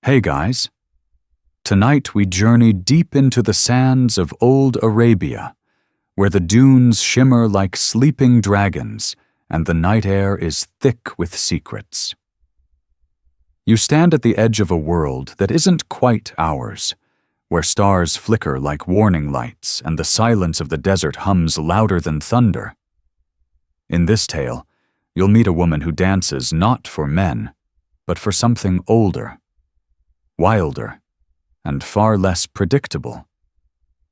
Hey guys, tonight we journey deep into the sands of old Arabia, where the dunes shimmer like sleeping dragons and the night air is thick with secrets. You stand at the edge of a world that isn't quite ours, where stars flicker like warning lights and the silence of the desert hums louder than thunder. In this tale, you'll meet a woman who dances not for men, but for something older, wilder, and far less predictable.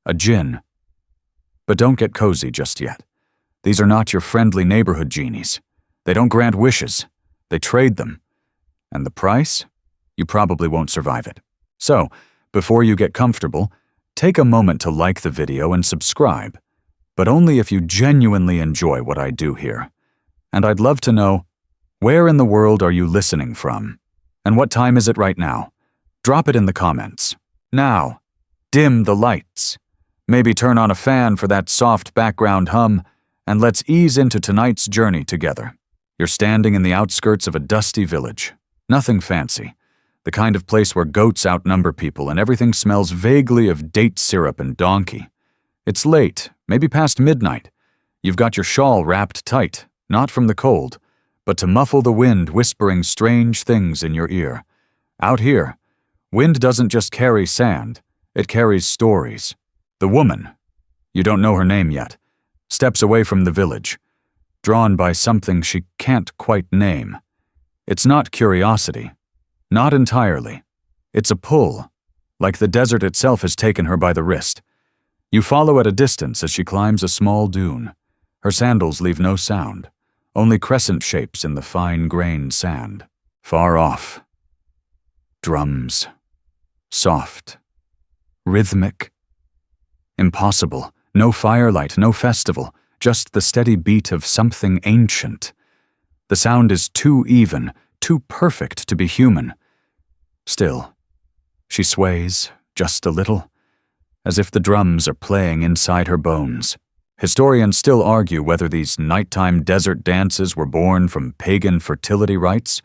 A djinn. But don't get cozy just yet. These are not your friendly neighborhood genies. They don't grant wishes. They trade them. And the price? You probably won't survive it. So, before you get comfortable, take a moment to like the video and subscribe, but only if you genuinely enjoy what I do here. And I'd love to know, where in the world are you listening from? And what time is it right now? Drop it in the comments. Now, dim the lights. Maybe turn on a fan for that soft background hum, and let's ease into tonight's journey together. You're standing in the outskirts of a dusty village. Nothing fancy. The kind of place where goats outnumber people and everything smells vaguely of date syrup and donkey. It's late, maybe past midnight. You've got your shawl wrapped tight, not from the cold, but to muffle the wind whispering strange things in your ear. Out here, wind doesn't just carry sand, it carries stories. The woman, you don't know her name yet, steps away from the village, drawn by something she can't quite name. It's not curiosity. Not entirely. It's a pull, like the desert itself has taken her by the wrist. You follow at a distance as she climbs a small dune. Her sandals leave no sound, only crescent shapes in the fine-grained sand. Far off. Drums. Soft. Rhythmic. Impossible. No firelight, no festival, just the steady beat of something ancient. The sound is too even, too perfect to be human. Still, she sways, just a little, as if the drums are playing inside her bones. Historians still argue whether these nighttime desert dances were born from pagan fertility rites,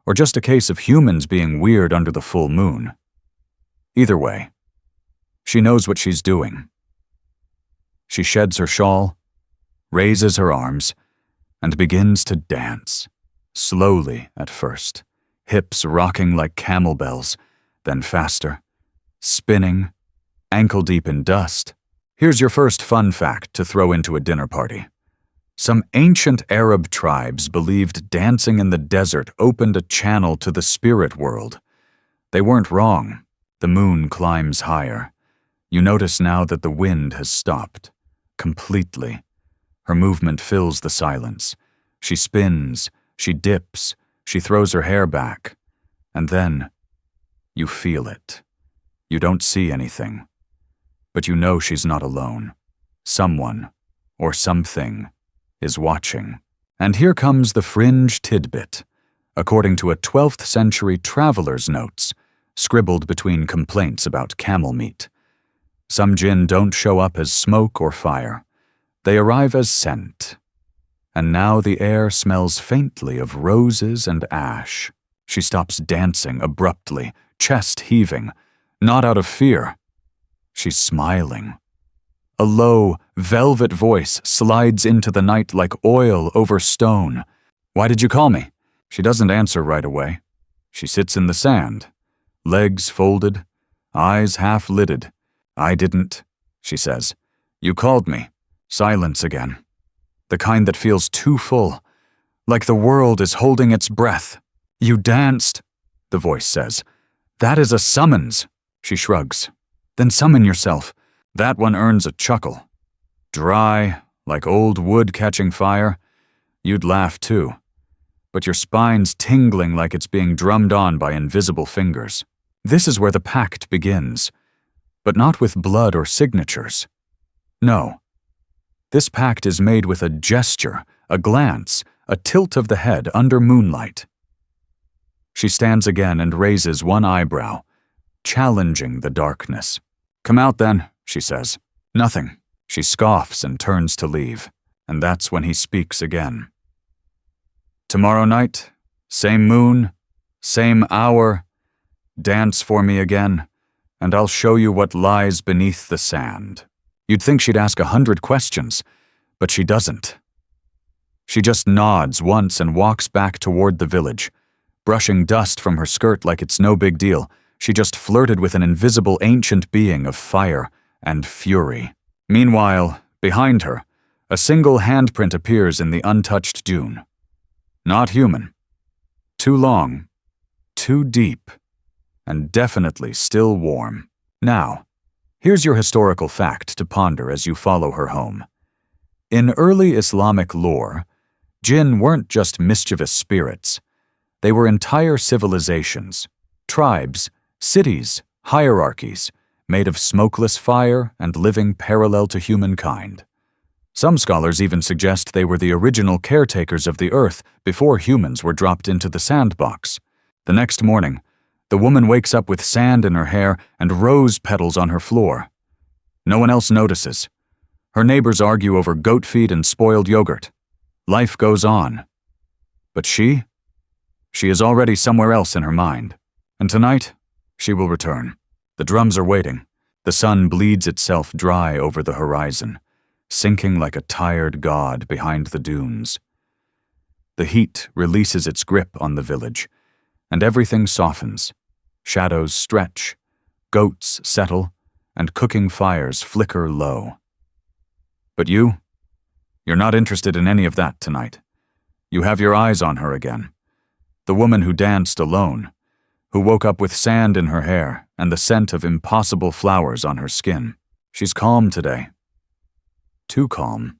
or just a case of humans being weird under the full moon. Either way, she knows what she's doing. She sheds her shawl, raises her arms, and begins to dance, slowly at first, hips rocking like camel bells, then faster, spinning, ankle-deep in dust. Here's your first fun fact to throw into a dinner party. Some ancient Arab tribes believed dancing in the desert opened a channel to the spirit world. They weren't wrong. The moon climbs higher. You notice now that the wind has stopped, completely. Her movement fills the silence. She spins, she dips, she throws her hair back. And then, you feel it. You don't see anything. But you know she's not alone. Someone, or something, is watching. And here comes the fringe tidbit. According to a 12th century traveler's notes, scribbled between complaints about camel meat. Some djinn don't show up as smoke or fire. They arrive as scent. And now the air smells faintly of roses and ash. She stops dancing abruptly, chest heaving, not out of fear. She's smiling. A low, velvet voice slides into the night like oil over stone. "Why did you call me?" She doesn't answer right away. She sits in the sand, legs folded, eyes half-lidded. "I didn't," she says. "You called me." Silence again. The kind that feels too full, like the world is holding its breath. "You danced," the voice says. "That is a summons." She shrugs. "Then summon yourself." That one earns a chuckle. Dry, like old wood catching fire. You'd laugh too. But your spine's tingling like it's being drummed on by invisible fingers. This is where the pact begins. But not with blood or signatures. No. This pact is made with a gesture, a glance, a tilt of the head under moonlight. She stands again and raises one eyebrow, challenging the darkness. "Come out then," she says. "Nothing." She scoffs and turns to leave, and that's when he speaks again. "Tomorrow night, same moon, same hour, Dance for me again, and I'll show you what lies beneath the sand. You'd think she'd ask 100 questions, but she doesn't. She just nods once and walks back toward the village, brushing dust from her skirt like it's no big deal. She just flirted with an invisible ancient being of fire and fury. Meanwhile, behind her, a single handprint appears in the untouched dune. Not human. Too long, too deep, and definitely still warm. Now, here's your historical fact to ponder as you follow her home. In early Islamic lore, Djinn weren't just mischievous spirits. They were entire civilizations, tribes, cities, hierarchies, made of smokeless fire and living parallel to humankind. Some scholars even suggest they were the original caretakers of the earth before humans were dropped into the sandbox. The next morning, the woman wakes up with sand in her hair and rose petals on her floor. No one else notices. Her neighbors argue over goat feed and spoiled yogurt. Life goes on. But she is already somewhere else in her mind. And tonight, she will return. The drums are waiting. The sun bleeds itself dry over the horizon, sinking like a tired god behind the dunes. The heat releases its grip on the village, and everything softens. Shadows stretch, goats settle, and cooking fires flicker low. But you're not interested in any of that tonight. You have your eyes on her again. The woman who danced alone, who woke up with sand in her hair and the scent of impossible flowers on her skin. She's calm today. Too calm.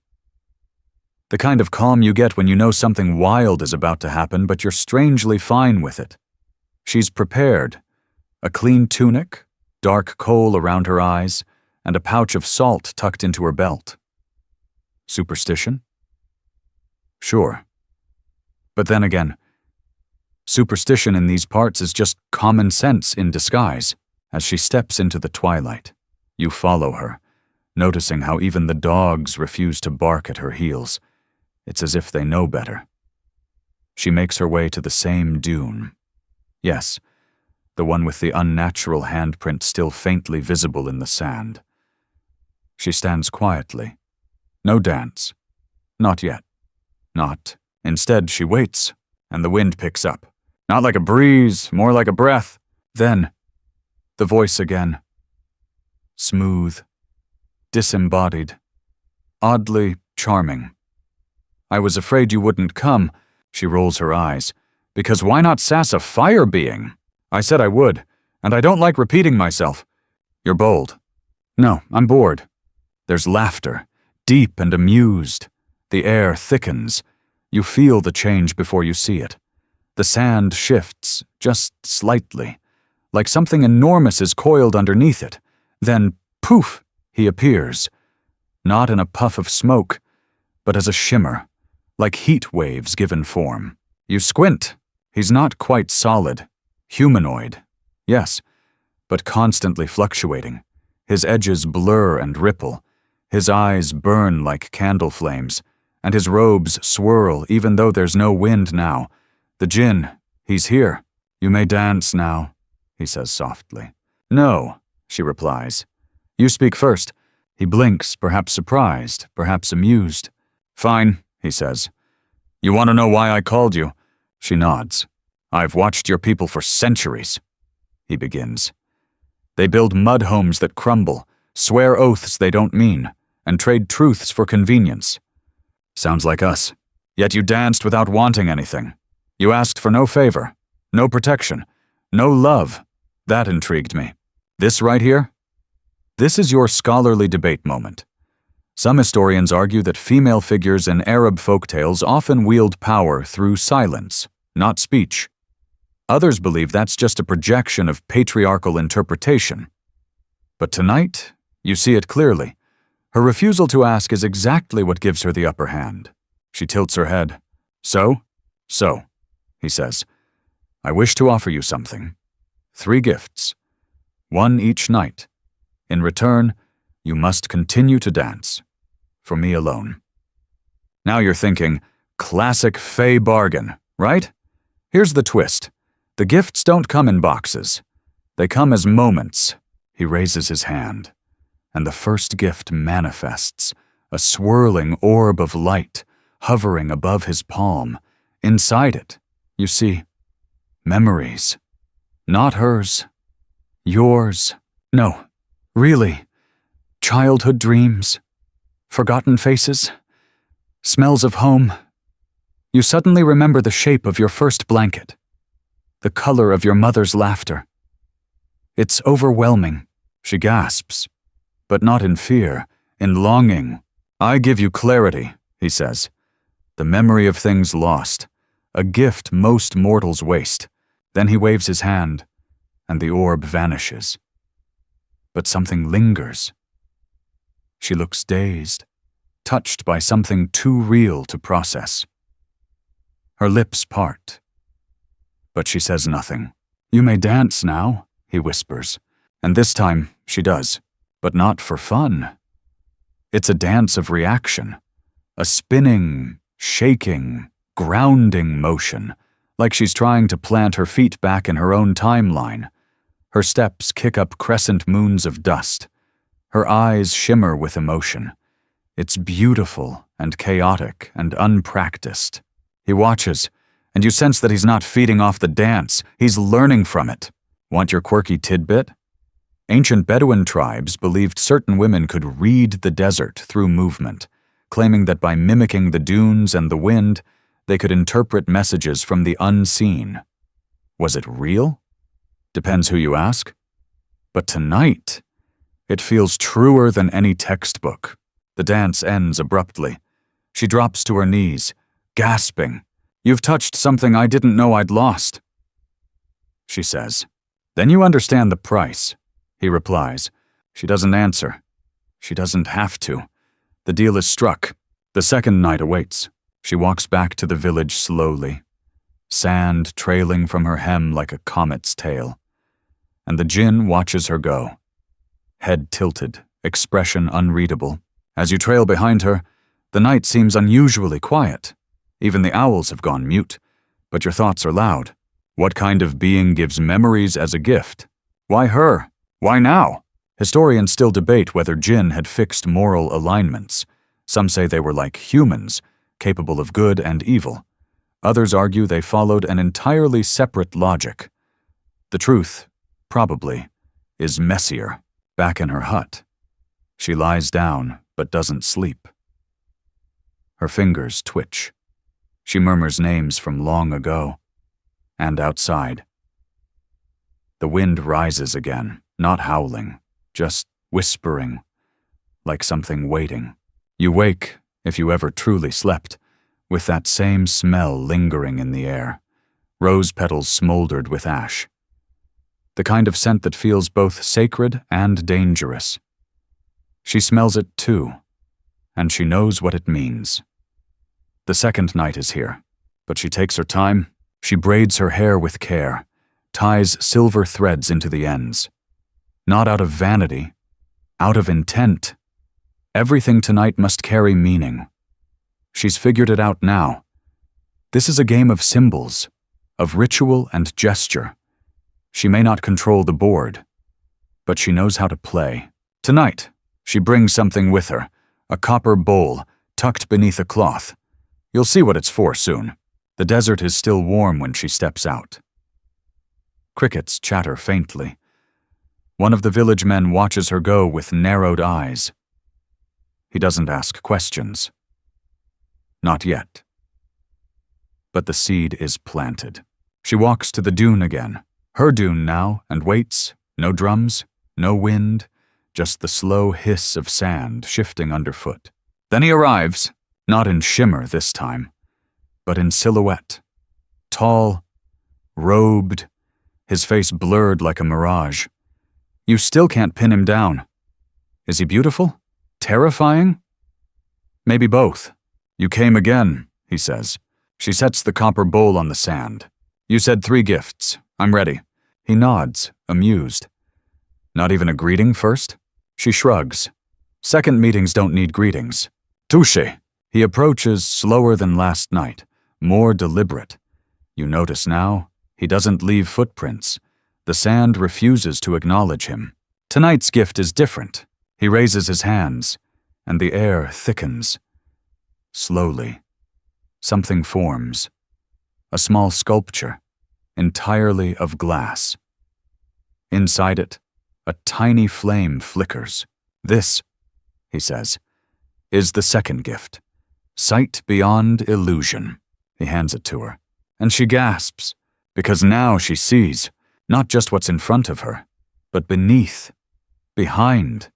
The kind of calm you get when you know something wild is about to happen, but you're strangely fine with it. She's prepared. A clean tunic, dark kohl around her eyes, and a pouch of salt tucked into her belt. Superstition? Sure. But then again, superstition in these parts is just common sense in disguise. As she steps into the twilight, you follow her, noticing how even the dogs refuse to bark at her heels. It's as if they know better. She makes her way to the same dune. Yes, the one with the unnatural handprint still faintly visible in the sand. She stands quietly. No dance. Not yet. Not. Instead, she waits, and the wind picks up. Not like a breeze, more like a breath. Then, the voice again. Smooth, disembodied, oddly charming. I was afraid you wouldn't come, she rolls her eyes, because why not sass a fire being? I said I would, and I don't like repeating myself. You're bold. No, I'm bored. There's laughter, deep and amused. The air thickens. You feel the change before you see it. The sand shifts, just slightly, like something enormous is coiled underneath it. Then, poof, he appears. Not in a puff of smoke, but as a shimmer, like heat waves given form. You squint. He's not quite solid. Humanoid. Yes, but constantly fluctuating. His edges blur and ripple. His eyes burn like candle flames, and his robes swirl even though there's no wind now. The Djinn, he's here. You may dance now, he says softly. No, she replies. You speak first. He blinks, perhaps surprised, perhaps amused. Fine, he says. You want to know why I called you? She nods. I've watched your people for centuries, he begins. They build mud homes that crumble, swear oaths they don't mean, and trade truths for convenience. Sounds like us. Yet you danced without wanting anything. You asked for no favor, no protection, no love. That intrigued me. This right here? This is your scholarly debate moment. Some historians argue that female figures in Arab folktales often wield power through silence, not speech. Others believe that's just a projection of patriarchal interpretation. But tonight, you see it clearly. Her refusal to ask is exactly what gives her the upper hand. She tilts her head. So, he says, I wish to offer you something. 3 gifts. 1 each night. In return, you must continue to dance. For me alone. Now you're thinking, classic Fey bargain, right? Here's the twist. The gifts don't come in boxes. They come as moments. He raises his hand, and the first gift manifests, a swirling orb of light hovering above his palm. Inside it, you see, memories. Not hers. Yours. No, really. Childhood dreams. Forgotten faces. Smells of home. You suddenly remember the shape of your first blanket. The color of your mother's laughter. It's overwhelming, she gasps, but not in fear, in longing. I give you clarity, he says. The memory of things lost, a gift most mortals waste. Then he waves his hand, and the orb vanishes. But something lingers. She looks dazed, touched by something too real to process. Her lips part, but she says nothing. You may dance now, he whispers, and this time she does, but not for fun. It's a dance of reaction, a spinning, shaking, grounding motion, like she's trying to plant her feet back in her own timeline. Her steps kick up crescent moons of dust. Her eyes shimmer with emotion. It's beautiful and chaotic and unpracticed. He watches, and you sense that he's not feeding off the dance, he's learning from it. Want your quirky tidbit? Ancient Bedouin tribes believed certain women could read the desert through movement, claiming that by mimicking the dunes and the wind, they could interpret messages from the unseen. Was it real? Depends who you ask. But tonight, it feels truer than any textbook. The dance ends abruptly. She drops to her knees, gasping. You've touched something I didn't know I'd lost, she says. Then you understand the price, he replies. She doesn't answer. She doesn't have to. The deal is struck. The second night awaits. She walks back to the village slowly, sand trailing from her hem like a comet's tail. And the Djinn watches her go, head tilted, expression unreadable. As you trail behind her, the night seems unusually quiet. Even the owls have gone mute, but your thoughts are loud. What kind of being gives memories as a gift? Why her? Why now? Historians still debate whether Djinn had fixed moral alignments. Some say they were like humans, capable of good and evil. Others argue they followed an entirely separate logic. The truth, probably, is messier. Back in her hut, she lies down but doesn't sleep. Her fingers twitch. She murmurs names from long ago. And outside, the wind rises again, not howling, just whispering, like something waiting. You wake, if you ever truly slept, with that same smell lingering in the air, rose petals smoldered with ash. The kind of scent that feels both sacred and dangerous. She smells it too, and she knows what it means. The second night is here, but she takes her time. She braids her hair with care, ties silver threads into the ends. Not out of vanity, out of intent. Everything tonight must carry meaning. She's figured it out now. This is a game of symbols, of ritual and gesture. She may not control the board, but she knows how to play. Tonight, she brings something with her, a copper bowl tucked beneath a cloth. You'll see what it's for soon. The desert is still warm when she steps out. Crickets chatter faintly. One of the village men watches her go with narrowed eyes. He doesn't ask questions. Not yet. But the seed is planted. She walks to the dune again. Her dune now, and waits. No drums, no wind, just the slow hiss of sand shifting underfoot. Then he arrives, not in shimmer this time, but in silhouette. Tall, robed, his face blurred like a mirage. You still can't pin him down. Is he beautiful? Terrifying? Maybe both. You came again, he says. She sets the copper bowl on the sand. You said 3 gifts. I'm ready. He nods, amused. Not even a greeting first? She shrugs. Second meetings don't need greetings. Touché. He approaches slower than last night, more deliberate. You notice now, he doesn't leave footprints. The The sand refuses to acknowledge him. Tonight's gift is different. He raises his hands, and the air thickens. Slowly, something forms. A small sculpture, entirely of glass. Inside it, a tiny flame flickers. This, he says, is the second gift. Sight beyond illusion. He hands it to her, and she gasps, because now she sees not just what's in front of her, but beneath, behind.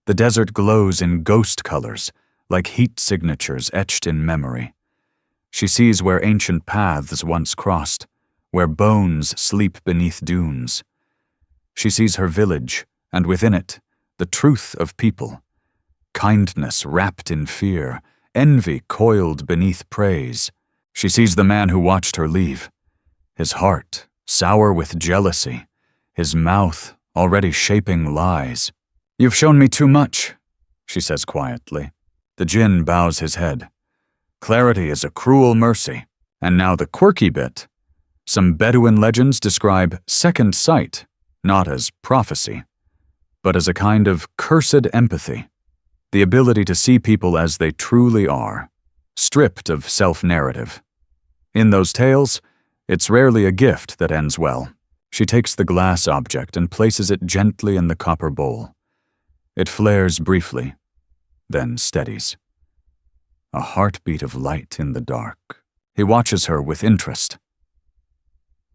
The desert glows in ghost colors, like heat signatures etched in memory. She sees where ancient paths once crossed, where bones sleep beneath dunes. She sees her village, and within it, the truth of people. Kindness wrapped in fear, envy coiled beneath praise. She sees the man who watched her leave, his heart sour with jealousy, his mouth already shaping lies. "You've shown me too much," she says quietly. The Djinn bows his head. Clarity is a cruel mercy. And now the quirky bit. Some Bedouin legends describe second sight, not as prophecy, but as a kind of cursed empathy, the ability to see people as they truly are, stripped of self-narrative. In those tales, it's rarely a gift that ends well. She takes the glass object and places it gently in the copper bowl. It flares briefly, then steadies. A heartbeat of light in the dark. He watches her with interest.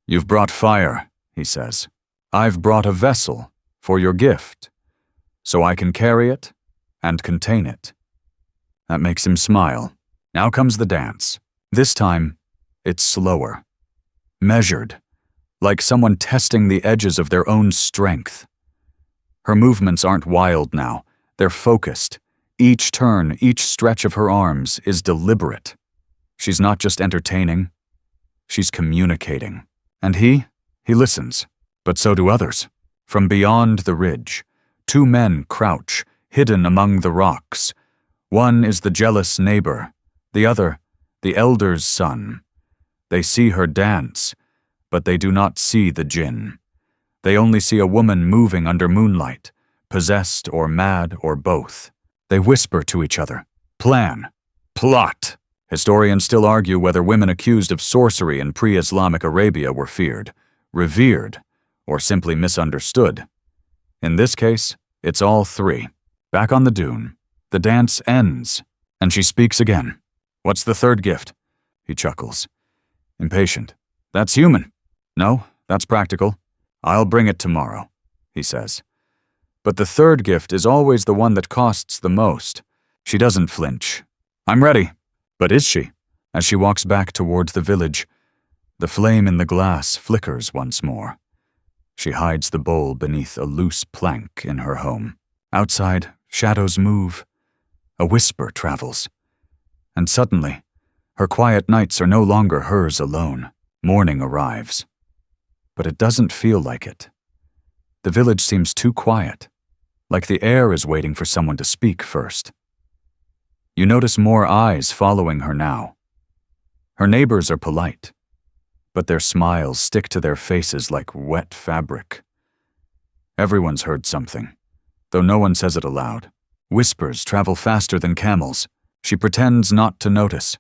"You've brought fire," he says. "I've brought a vessel for your gift, so I can carry it and contain it." That makes him smile. Now comes the dance. This time, it's slower, measured, like someone testing the edges of their own strength. Her movements aren't wild now. They're focused. Each turn, each stretch of her arms is deliberate. She's not just entertaining, she's communicating. And he listens, but so do others. From beyond the ridge, two men crouch, hidden among the rocks. One is the jealous neighbor, the other, the elder's son. They see her dance, but they do not see the Djinn. They only see a woman moving under moonlight, possessed or mad or both. They whisper to each other, plan, plot. Historians still argue whether women accused of sorcery in pre-Islamic Arabia were feared, revered, or simply misunderstood. In this case, it's all three. Back on the dune, the dance ends, and she speaks again. "What's the third gift?" He chuckles. Impatient. "That's human." "No, that's practical. I'll bring it tomorrow," he says. But the third gift is always the one that costs the most. She doesn't flinch. "I'm ready." But is she? As she walks back toward the village, the flame in the glass flickers once more. She hides the bowl beneath a loose plank in her home. Outside, shadows move. A whisper travels. And suddenly, her quiet nights are no longer hers alone. Morning arrives. But it doesn't feel like it. The village seems too quiet, like the air is waiting for someone to speak first. You notice more eyes following her now. Her neighbors are polite, but their smiles stick to their faces like wet fabric. Everyone's heard something, though no one says it aloud. Whispers travel faster than camels. She pretends not to notice.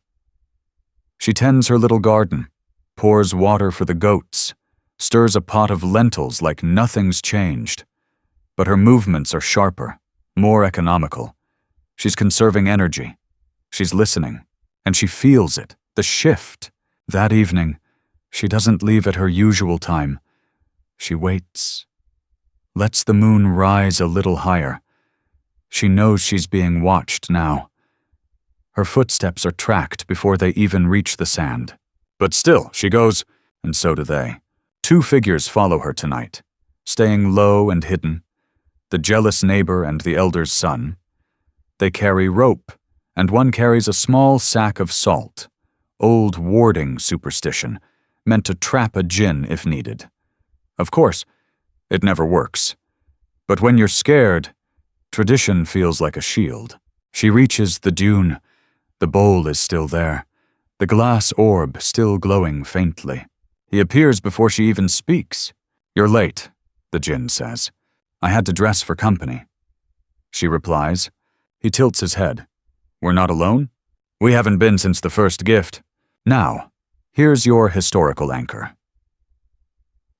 She tends her little garden, pours water for the goats, stirs a pot of lentils like nothing's changed. But her movements are sharper, more economical. She's conserving energy. She's listening, and she feels it, the shift. That evening, she doesn't leave at her usual time. She waits, lets the moon rise a little higher. She knows she's being watched now. Her footsteps are tracked before they even reach the sand. But still, she goes, and so do they. Two figures follow her tonight, staying low and hidden. The jealous neighbor and the elder's son. They carry rope, and one carries a small sack of salt, old warding superstition, meant to trap a djinn if needed. Of course, it never works. But when you're scared, tradition feels like a shield. She reaches the dune. The bowl is still there, the glass orb still glowing faintly. He appears before she even speaks. "You're late," the Djinn says. "I had to dress for company." She replies. He tilts his head. "We're not alone? We haven't been since the first gift. Now, here's your historical anchor."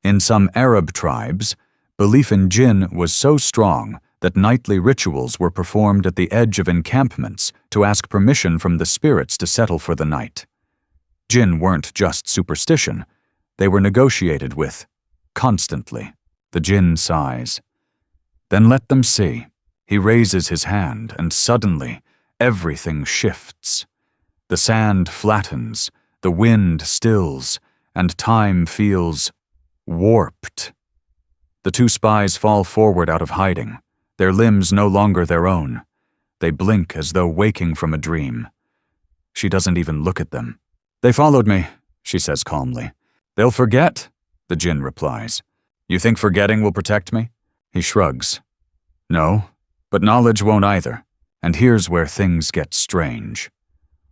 In some Arab tribes, belief in Djinn was so strong that nightly rituals were performed at the edge of encampments to ask permission from the spirits to settle for the night. Djinn weren't just superstition, they were negotiated with, constantly. The Djinn sighs. "Then let them see." He raises his hand, and suddenly, everything shifts. The sand flattens, the wind stills, and time feels warped. The two spies fall forward out of hiding, their limbs no longer their own. They blink as though waking from a dream. She doesn't even look at them. "They followed me," she says calmly. "They'll forget," the Djinn replies. "You think forgetting will protect me?" He shrugs. "No, but knowledge won't either. And here's where things get strange."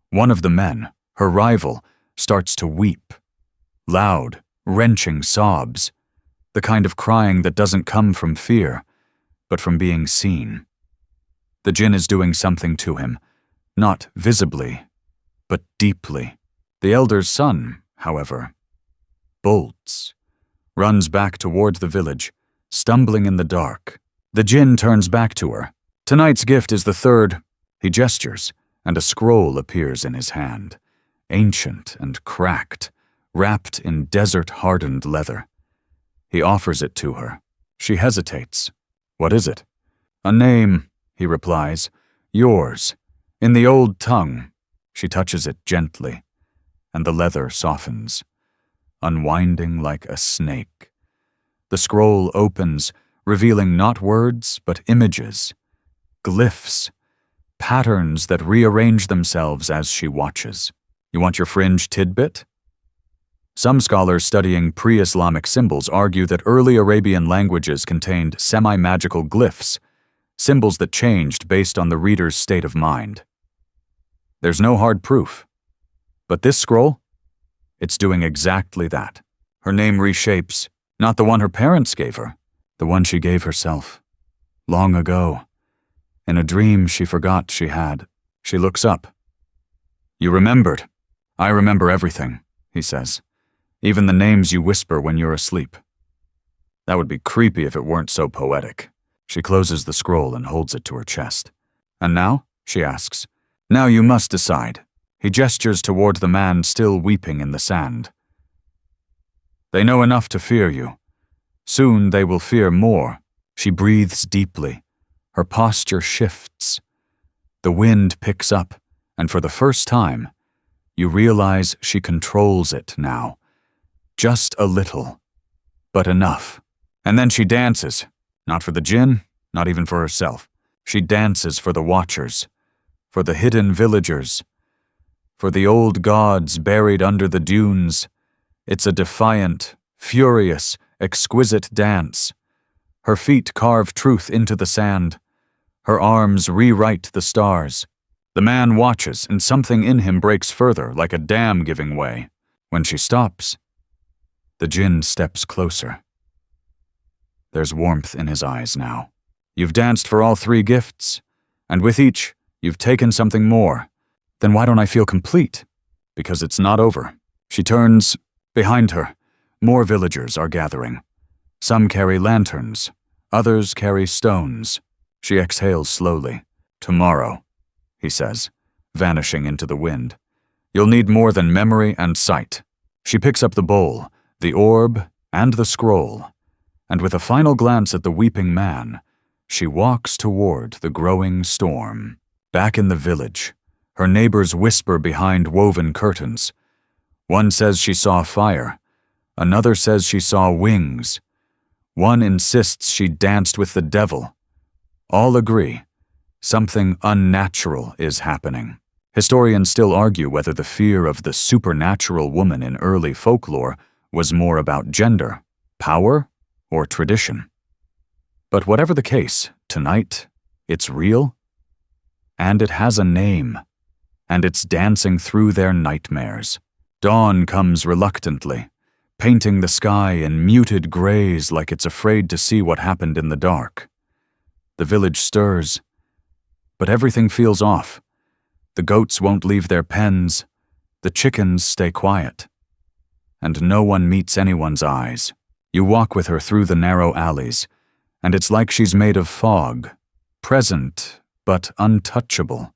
One of the men, her rival, starts to weep. Loud, wrenching sobs. The kind of crying that doesn't come from fear, but from being seen. The Djinn is doing something to him, not visibly, but deeply. The elder's son, however, bolts, runs back toward the village, stumbling in the dark. The Djinn turns back to her. "Tonight's gift is the third." He gestures, and a scroll appears in his hand, ancient and cracked, wrapped in desert-hardened leather. He offers it to her. She hesitates. "What is it?" "A name," he replies. "Yours. In the old tongue." She touches it gently, and the leather softens, unwinding like a snake. The scroll opens, revealing not words, but images, glyphs, patterns that rearrange themselves as she watches. "You want your fringe tidbit?" Some scholars studying pre-Islamic symbols argue that early Arabian languages contained semi-magical glyphs, symbols that changed based on the reader's state of mind. There's no hard proof. But this scroll? It's doing exactly that. Her name reshapes, not the one her parents gave her, the one she gave herself. Long ago. In a dream she forgot she had. She looks up. "You remembered." "I remember everything," he says. "Even the names you whisper when you're asleep." That would be creepy if it weren't so poetic. She closes the scroll and holds it to her chest. "And now?" she asks. "Now you must decide." He gestures toward the man still weeping in the sand. "They know enough to fear you. Soon they will fear more." She breathes deeply. Her posture shifts. The wind picks up, and for the first time, you realize she controls it now. Just a little, but enough. And then she dances, not for the Djinn, not even for herself. She dances for the watchers, for the hidden villagers, for the old gods buried under the dunes. It's a defiant, furious, exquisite dance. Her feet carve truth into the sand. Her arms rewrite the stars. The man watches, and something in him breaks further, like a dam giving way. When she stops, the Djinn steps closer. There's warmth in his eyes now. "You've danced for all three gifts, and with each, you've taken something more. Then why don't I feel complete?" "Because it's not over." She turns. Behind her, more villagers are gathering. Some carry lanterns, others carry stones. She exhales slowly. "Tomorrow," he says, vanishing into the wind. "You'll need more than memory and sight." She picks up the bowl, the orb, and the scroll, and with a final glance at the weeping man, she walks toward the growing storm. Back in the village, her neighbors whisper behind woven curtains. One says she saw fire, another says she saw wings. One insists she danced with the devil. All agree, something unnatural is happening. Historians still argue whether the fear of the supernatural woman in early folklore was more about gender, power, or tradition. But whatever the case, tonight, it's real, and it has a name, and it's dancing through their nightmares. Dawn comes reluctantly, painting the sky in muted grays like it's afraid to see what happened in the dark. The village stirs, but everything feels off. The goats won't leave their pens, the chickens stay quiet, and no one meets anyone's eyes. You walk with her through the narrow alleys, and it's like she's made of fog, present but untouchable.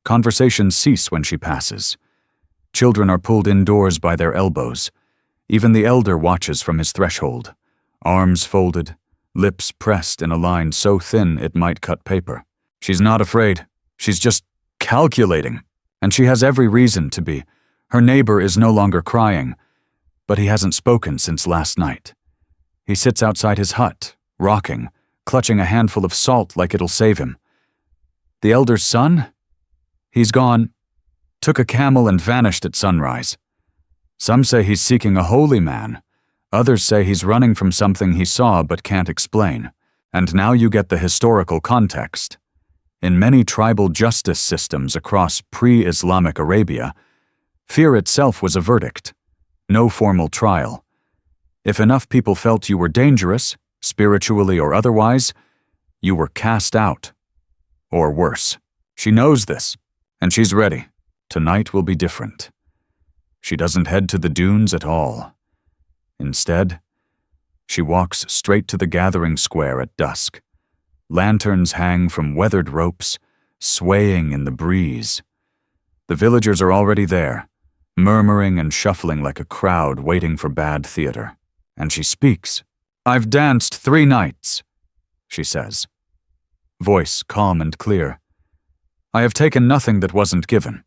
Conversations cease when she passes. Children are pulled indoors by their elbows. Even the elder watches from his threshold, arms folded, lips pressed in a line so thin it might cut paper. She's not afraid. She's just calculating. And she has every reason to be. Her neighbor is no longer crying, but he hasn't spoken since last night. He sits outside his hut, rocking, clutching a handful of salt like it'll save him. The elder's son? He's gone. Took a camel and vanished at sunrise. Some say he's seeking a holy man. Others say he's running from something he saw but can't explain. And now you get the historical context. In many tribal justice systems across pre-Islamic Arabia, fear itself was a verdict, no formal trial. If enough people felt you were dangerous, spiritually or otherwise, you were cast out. Or worse. She knows this, and she's ready. Tonight will be different. She doesn't head to the dunes at all. Instead, she walks straight to the gathering square at dusk. Lanterns hang from weathered ropes, swaying in the breeze. The villagers are already there, murmuring and shuffling like a crowd waiting for bad theater. And she speaks. "I've danced 3 nights," she says. Voice calm and clear. "I have taken nothing that wasn't given.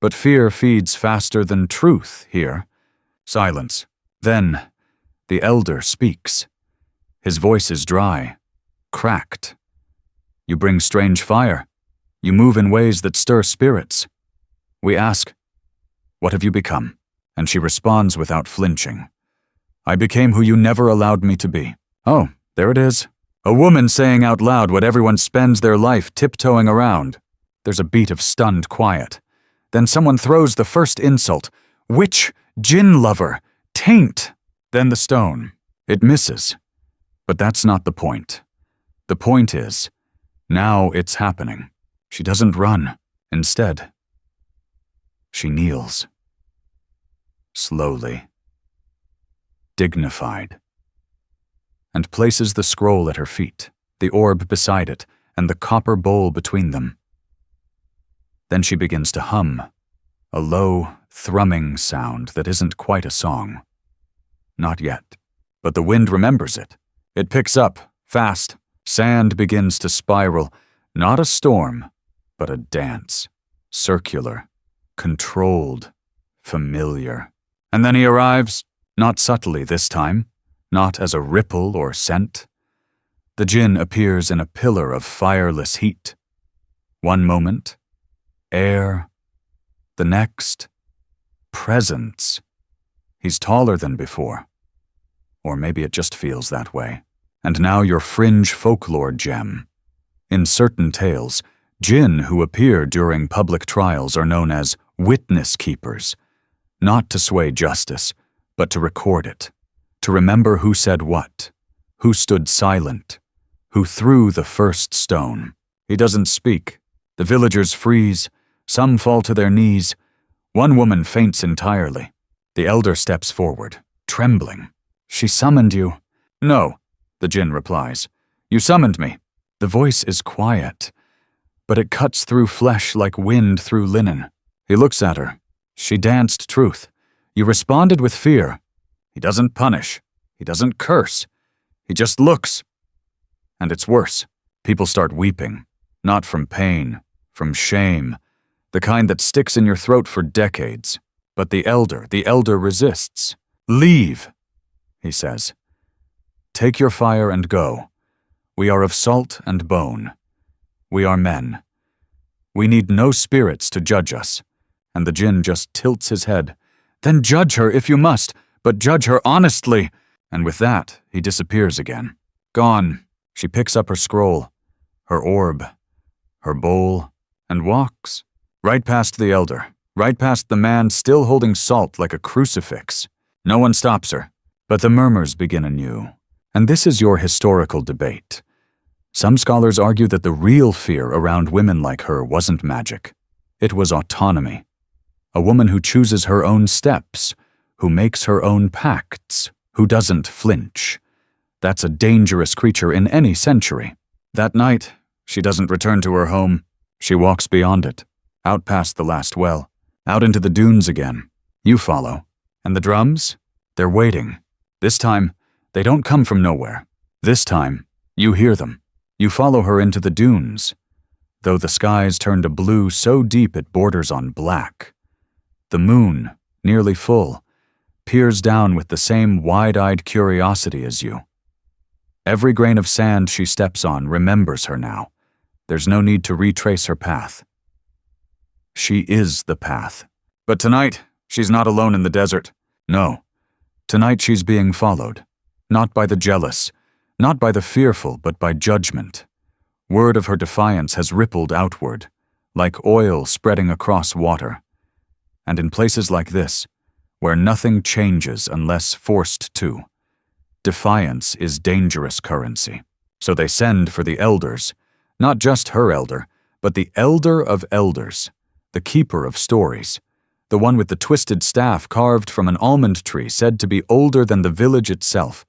But fear feeds faster than truth here." Silence. Then, the elder speaks. His voice is dry, cracked. "You bring strange fire. You move in ways that stir spirits." We ask, "What have you become?" And she responds without flinching. "I became who you never allowed me to be." Oh, there it is. A woman saying out loud what everyone spends their life tiptoeing around. There's a beat of stunned quiet. Then someone throws the first insult. "Witch, Djinn lover, taint." Then the stone. It misses. But that's not the point. The point is, now it's happening. She doesn't run. Instead, she kneels. Slowly. Dignified. And places the scroll at her feet, the orb beside it, and the copper bowl between them. Then she begins to hum, a low, thrumming sound that isn't quite a song. Not yet. But the wind remembers it. It picks up, fast. Sand begins to spiral. Not a storm, but a dance. Circular, controlled, familiar. And then he arrives, not subtly this time, not as a ripple or scent. The Djinn appears in a pillar of fireless heat. One moment, air. The next, presence. He's taller than before. Or maybe it just feels that way. And now your fringe folklore gem. In certain tales, Djinn who appear during public trials are known as witness keepers, not to sway justice, but to record it, to remember who said what, who stood silent, who threw the first stone. He doesn't speak. The villagers freeze. Some fall to their knees. One woman faints entirely. The elder steps forward, trembling. "She summoned you." "No," the Djinn replies. "You summoned me." The voice is quiet, but it cuts through flesh like wind through linen. He looks at her. "She danced truth. You responded with fear." He doesn't punish. He doesn't curse. He just looks. And it's worse. People start weeping, not from pain, from shame, the kind that sticks in your throat for decades. But the elder resists. "Leave," he says. "Take your fire and go. We are of salt and bone. We are men. We need no spirits to judge us." And the Djinn just tilts his head. "Then judge her if you must, but judge her honestly." And with that, he disappears again. Gone. She picks up her scroll, her orb, her bowl, and walks. Right past the elder, right past the man still holding salt like a crucifix. No one stops her. But the murmurs begin anew. And this is your historical debate. Some scholars argue that the real fear around women like her wasn't magic. It was autonomy. A woman who chooses her own steps, who makes her own pacts, who doesn't flinch. That's a dangerous creature in any century. That night, she doesn't return to her home. She walks beyond it, out past the last well, out into the dunes again. You follow. And the drums? They're waiting. This time, they don't come from nowhere. This time, you hear them. You follow her into the dunes, though the skies turned a blue so deep it borders on black. The moon, nearly full, peers down with the same wide-eyed curiosity as you. Every grain of sand she steps on remembers her now. There's no need to retrace her path. She is the path. But tonight, she's not alone in the desert. No. Tonight she's being followed. Not by the jealous, not by the fearful, but by judgment. Word of her defiance has rippled outward, like oil spreading across water. And in places like this, where nothing changes unless forced to, defiance is dangerous currency. So they send for the elders, not just her elder, but the elder of elders, the keeper of stories, the one with the twisted staff carved from an almond tree said to be older than the village itself.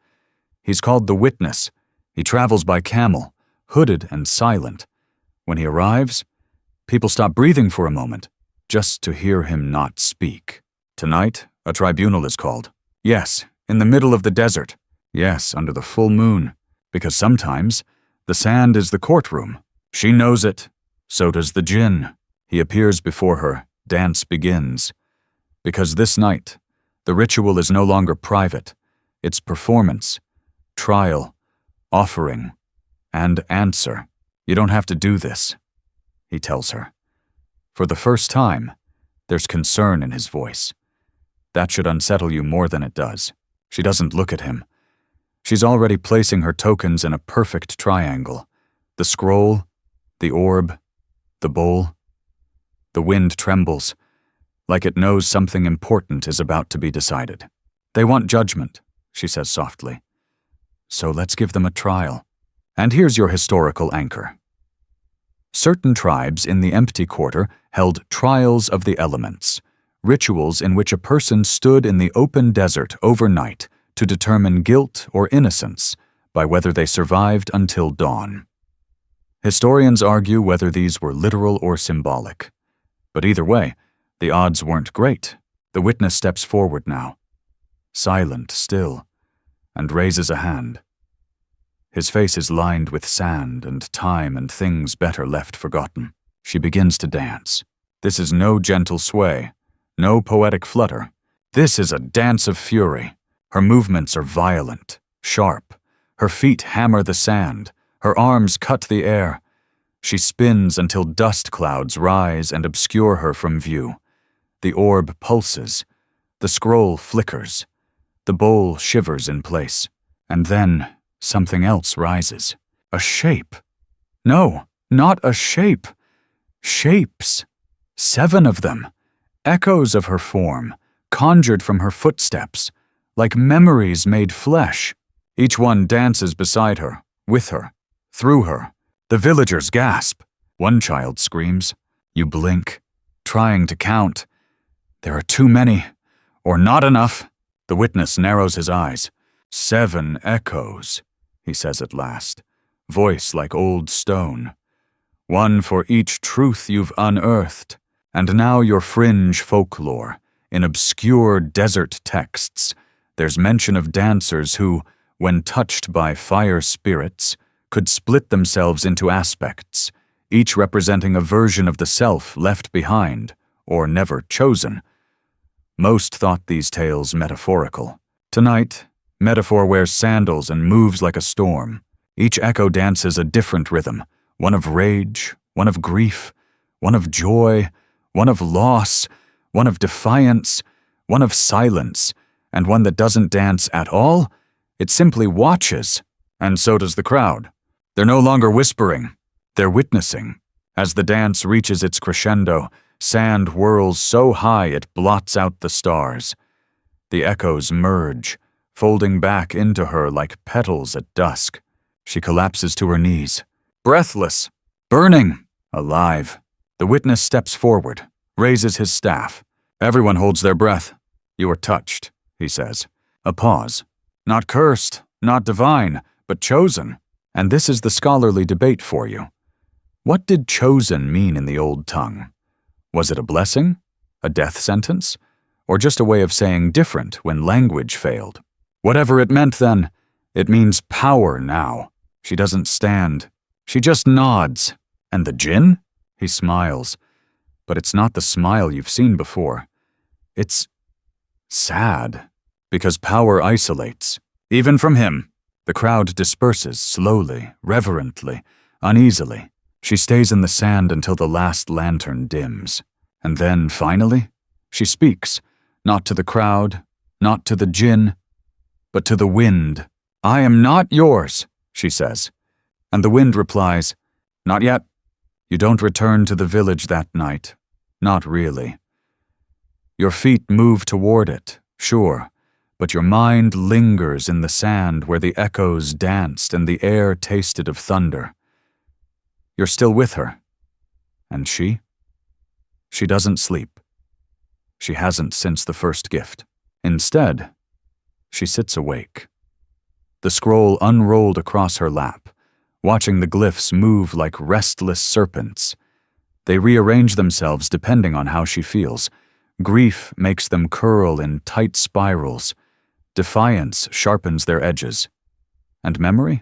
He's called the Witness. He travels by camel, hooded and silent. When he arrives, people stop breathing for a moment, just to hear him not speak. Tonight, a tribunal is called. Yes, in the middle of the desert. Yes, under the full moon. Because sometimes, the sand is the courtroom. She knows it. So does the Djinn. He appears before her. Dance begins. Because this night, the ritual is no longer private. It's performance, trial, offering, and answer. You don't have to do this, he tells her. For the first time, there's concern in his voice. That should unsettle you more than it does. She doesn't look at him. She's already placing her tokens in a perfect triangle. The scroll, the orb, the bowl. The wind trembles, like it knows something important is about to be decided. They want judgment, she says softly. So let's give them a trial. And here's your historical anchor. Certain tribes in the empty quarter held trials of the elements, rituals in which a person stood in the open desert overnight to determine guilt or innocence by whether they survived until dawn. Historians argue whether these were literal or symbolic. But either way, the odds weren't great. The witness steps forward now, silent still, and raises a hand. His face is lined with sand and time and things better left forgotten. She begins to dance. This is no gentle sway, no poetic flutter. This is a dance of fury. Her movements are violent, sharp. Her feet hammer the sand. Her arms cut the air. She spins until dust clouds rise and obscure her from view. The orb pulses. The scroll flickers. The bowl shivers in place. And then something else rises. A shape. No, not a shape. Shapes. 7 of them. Echoes of her form, conjured from her footsteps, like memories made flesh. Each one dances beside her, with her, through her. The villagers gasp. One child screams. You blink, trying to count. There are too many, or not enough. The witness narrows his eyes. 7 echoes, he says at last, voice like old stone. 1 for each truth you've unearthed, and now your fringe folklore. In obscure desert texts, there's mention of dancers who, when touched by fire spirits, could split themselves into aspects, each representing a version of the self left behind, or never chosen. Most thought these tales metaphorical. Tonight, metaphor wears sandals and moves like a storm. Each echo dances a different rhythm, one of rage, one of grief, one of joy, one of loss, one of defiance, one of silence, and one that doesn't dance at all. It simply watches, and so does the crowd. They're no longer whispering, they're witnessing. As the dance reaches its crescendo, sand whirls so high it blots out the stars. The echoes merge, folding back into her like petals at dusk. She collapses to her knees, breathless, burning, alive. The witness steps forward, raises his staff. Everyone holds their breath. You are touched, he says. A pause. Not cursed, not divine, but chosen. And this is the scholarly debate for you. What did chosen mean in the old tongue? Was it a blessing? A death sentence? Or just a way of saying different when language failed? Whatever it meant then, it means power now. She doesn't stand. She just nods. And the Djinn? He smiles. But it's not the smile you've seen before. It's sad. Because power isolates. Even from him. The crowd disperses slowly, reverently, uneasily. She stays in the sand until the last lantern dims. And then, finally, she speaks. Not to the crowd, not to the Djinn, but to the wind. I am not yours, she says. And the wind replies, not yet. You don't return to the village that night. Not really. Your feet move toward it, sure, but your mind lingers in the sand where the echoes danced and the air tasted of thunder. You're still with her. And she? She doesn't sleep. She hasn't since the first gift. Instead, she sits awake. The scroll unrolled across her lap, watching the glyphs move like restless serpents. They rearrange themselves depending on how she feels. Grief makes them curl in tight spirals. Defiance sharpens their edges. And memory?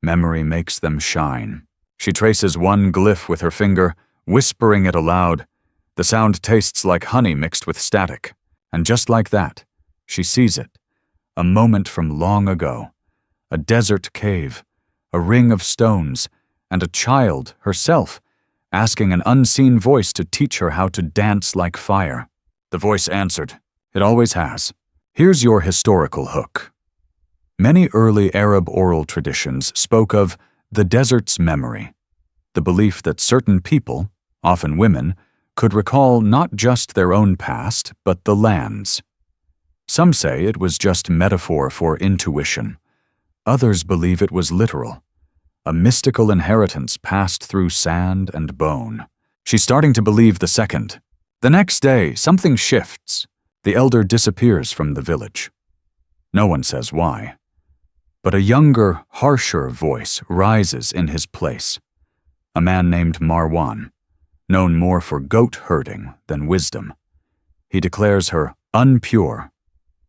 Memory makes them shine. She traces one glyph with her finger, whispering it aloud. The sound tastes like honey mixed with static. And just like that, she sees it. A moment from long ago. A desert cave, a ring of stones, and a child, herself, asking an unseen voice to teach her how to dance like fire. The voice answered. It always has. Here's your historical hook. Many early Arab oral traditions spoke of the desert's memory, the belief that certain people, often women, could recall not just their own past, but the land's. Some say it was just metaphor for intuition. Others believe it was literal, a mystical inheritance passed through sand and bone. She's starting to believe the second. The next day, something shifts. The elder disappears from the village. No one says why. But a younger, harsher voice rises in his place. A man named Marwan, known more for goat herding than wisdom. He declares her unpure,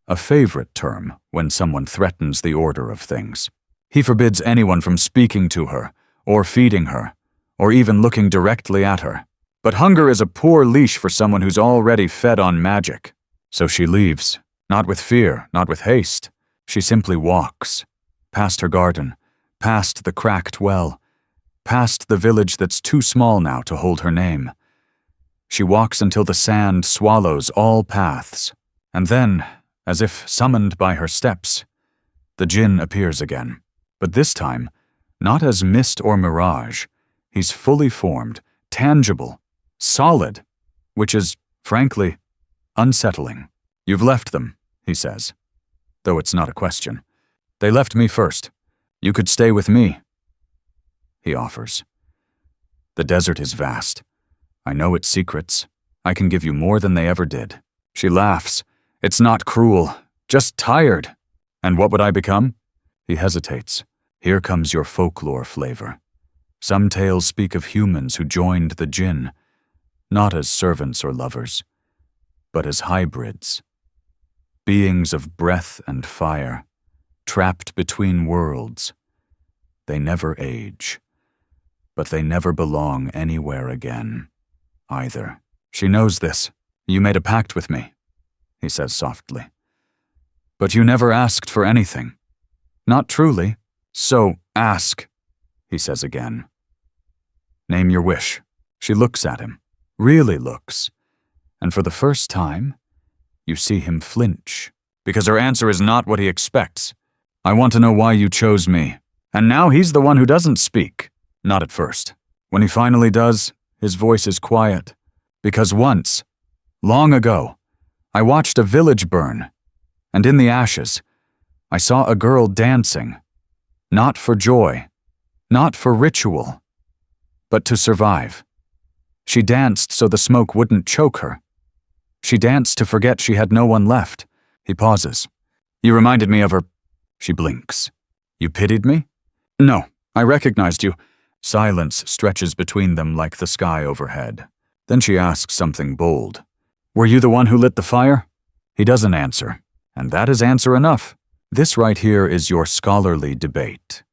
a favorite term when someone threatens the order of things. He forbids anyone from speaking to her, or feeding her, or even looking directly at her. But hunger is a poor leash for someone who's already fed on magic. So she leaves, not with fear, not with haste. She simply walks, past her garden, past the cracked well, past the village that's too small now to hold her name. She walks until the sand swallows all paths, and then, as if summoned by her steps, the Djinn appears again. But this time, not as mist or mirage. He's fully formed, tangible, solid, which is, frankly, unsettling. You've left them, he says, though it's not a question. They left me first. You could stay with me, he offers. The desert is vast. I know its secrets. I can give you more than they ever did. She laughs. It's not cruel, just tired. And what would I become? He hesitates. Here comes your folklore flavor. Some tales speak of humans who joined the Djinn, not as servants or lovers, but as hybrids. Beings of breath and fire, trapped between worlds. They never age, but they never belong anywhere again, either. She knows this. You made a pact with me, he says softly. But you never asked for anything. Not truly. So ask, he says again. Name your wish. She looks at him, really looks, and for the first time, you see him flinch, because her answer is not what he expects. I want to know why you chose me. And now he's the one who doesn't speak. Not at first. When he finally does, his voice is quiet. Because once, long ago, I watched a village burn, and in the ashes, I saw a girl dancing, not for joy, not for ritual, but to survive. She danced so the smoke wouldn't choke her. She danced to forget she had no one left. He pauses. You reminded me of her. She blinks. You pitied me? No, I recognized you. Silence stretches between them like the sky overhead. Then she asks something bold. Were you the one who lit the fire? He doesn't answer, and that is answer enough. This right here is your scholarly debate.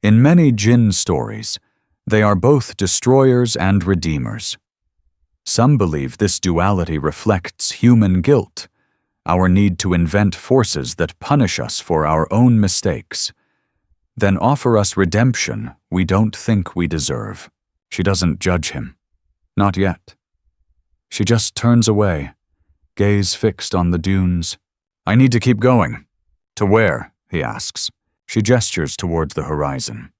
In many Djinn stories, they are both destroyers and redeemers. Some believe this duality reflects human guilt, our need to invent forces that punish us for our own mistakes, then offer us redemption we don't think we deserve. She doesn't judge him. Not yet. She just turns away, gaze fixed on the dunes. I need to keep going. To where? He asks. She gestures towards the horizon.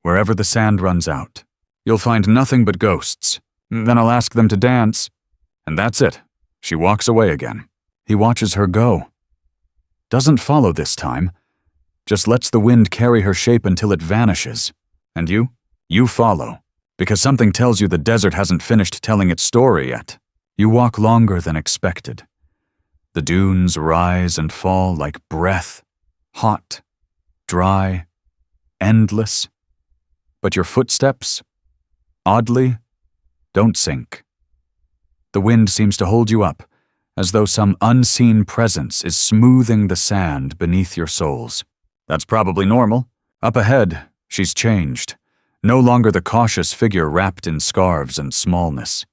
Wherever the sand runs out, you'll find nothing but ghosts. Then I'll ask them to dance. And that's it. She walks away again. He watches her go. Doesn't follow this time. Just lets the wind carry her shape until it vanishes. And you? You follow. Because something tells you the desert hasn't finished telling its story yet. You walk longer than expected. The dunes rise and fall like breath. Hot, dry, endless. But your footsteps, oddly, don't sink. The wind seems to hold you up, as though some unseen presence is smoothing the sand beneath your soles. That's probably normal. Up ahead, she's changed. No longer the cautious figure wrapped in scarves and smallness.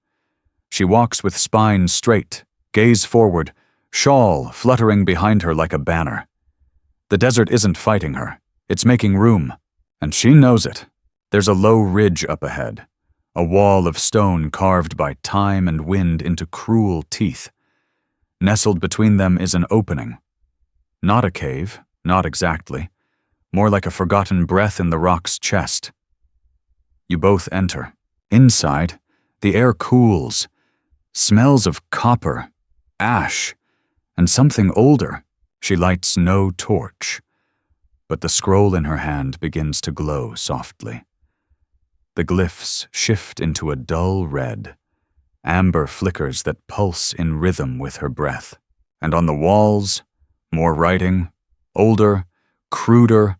She walks with spine straight, gaze forward, shawl fluttering behind her like a banner. The desert isn't fighting her. It's making room. And she knows it. There's a low ridge up ahead, a wall of stone carved by time and wind into cruel teeth. Nestled between them is an opening. Not a cave, not exactly. More like a forgotten breath in the rock's chest. You both enter. Inside, the air cools. Smells of copper, ash, and something older. She lights no torch, but the scroll in her hand begins to glow softly. The glyphs shift into a dull red, amber flickers that pulse in rhythm with her breath. And on the walls, more writing, older, cruder,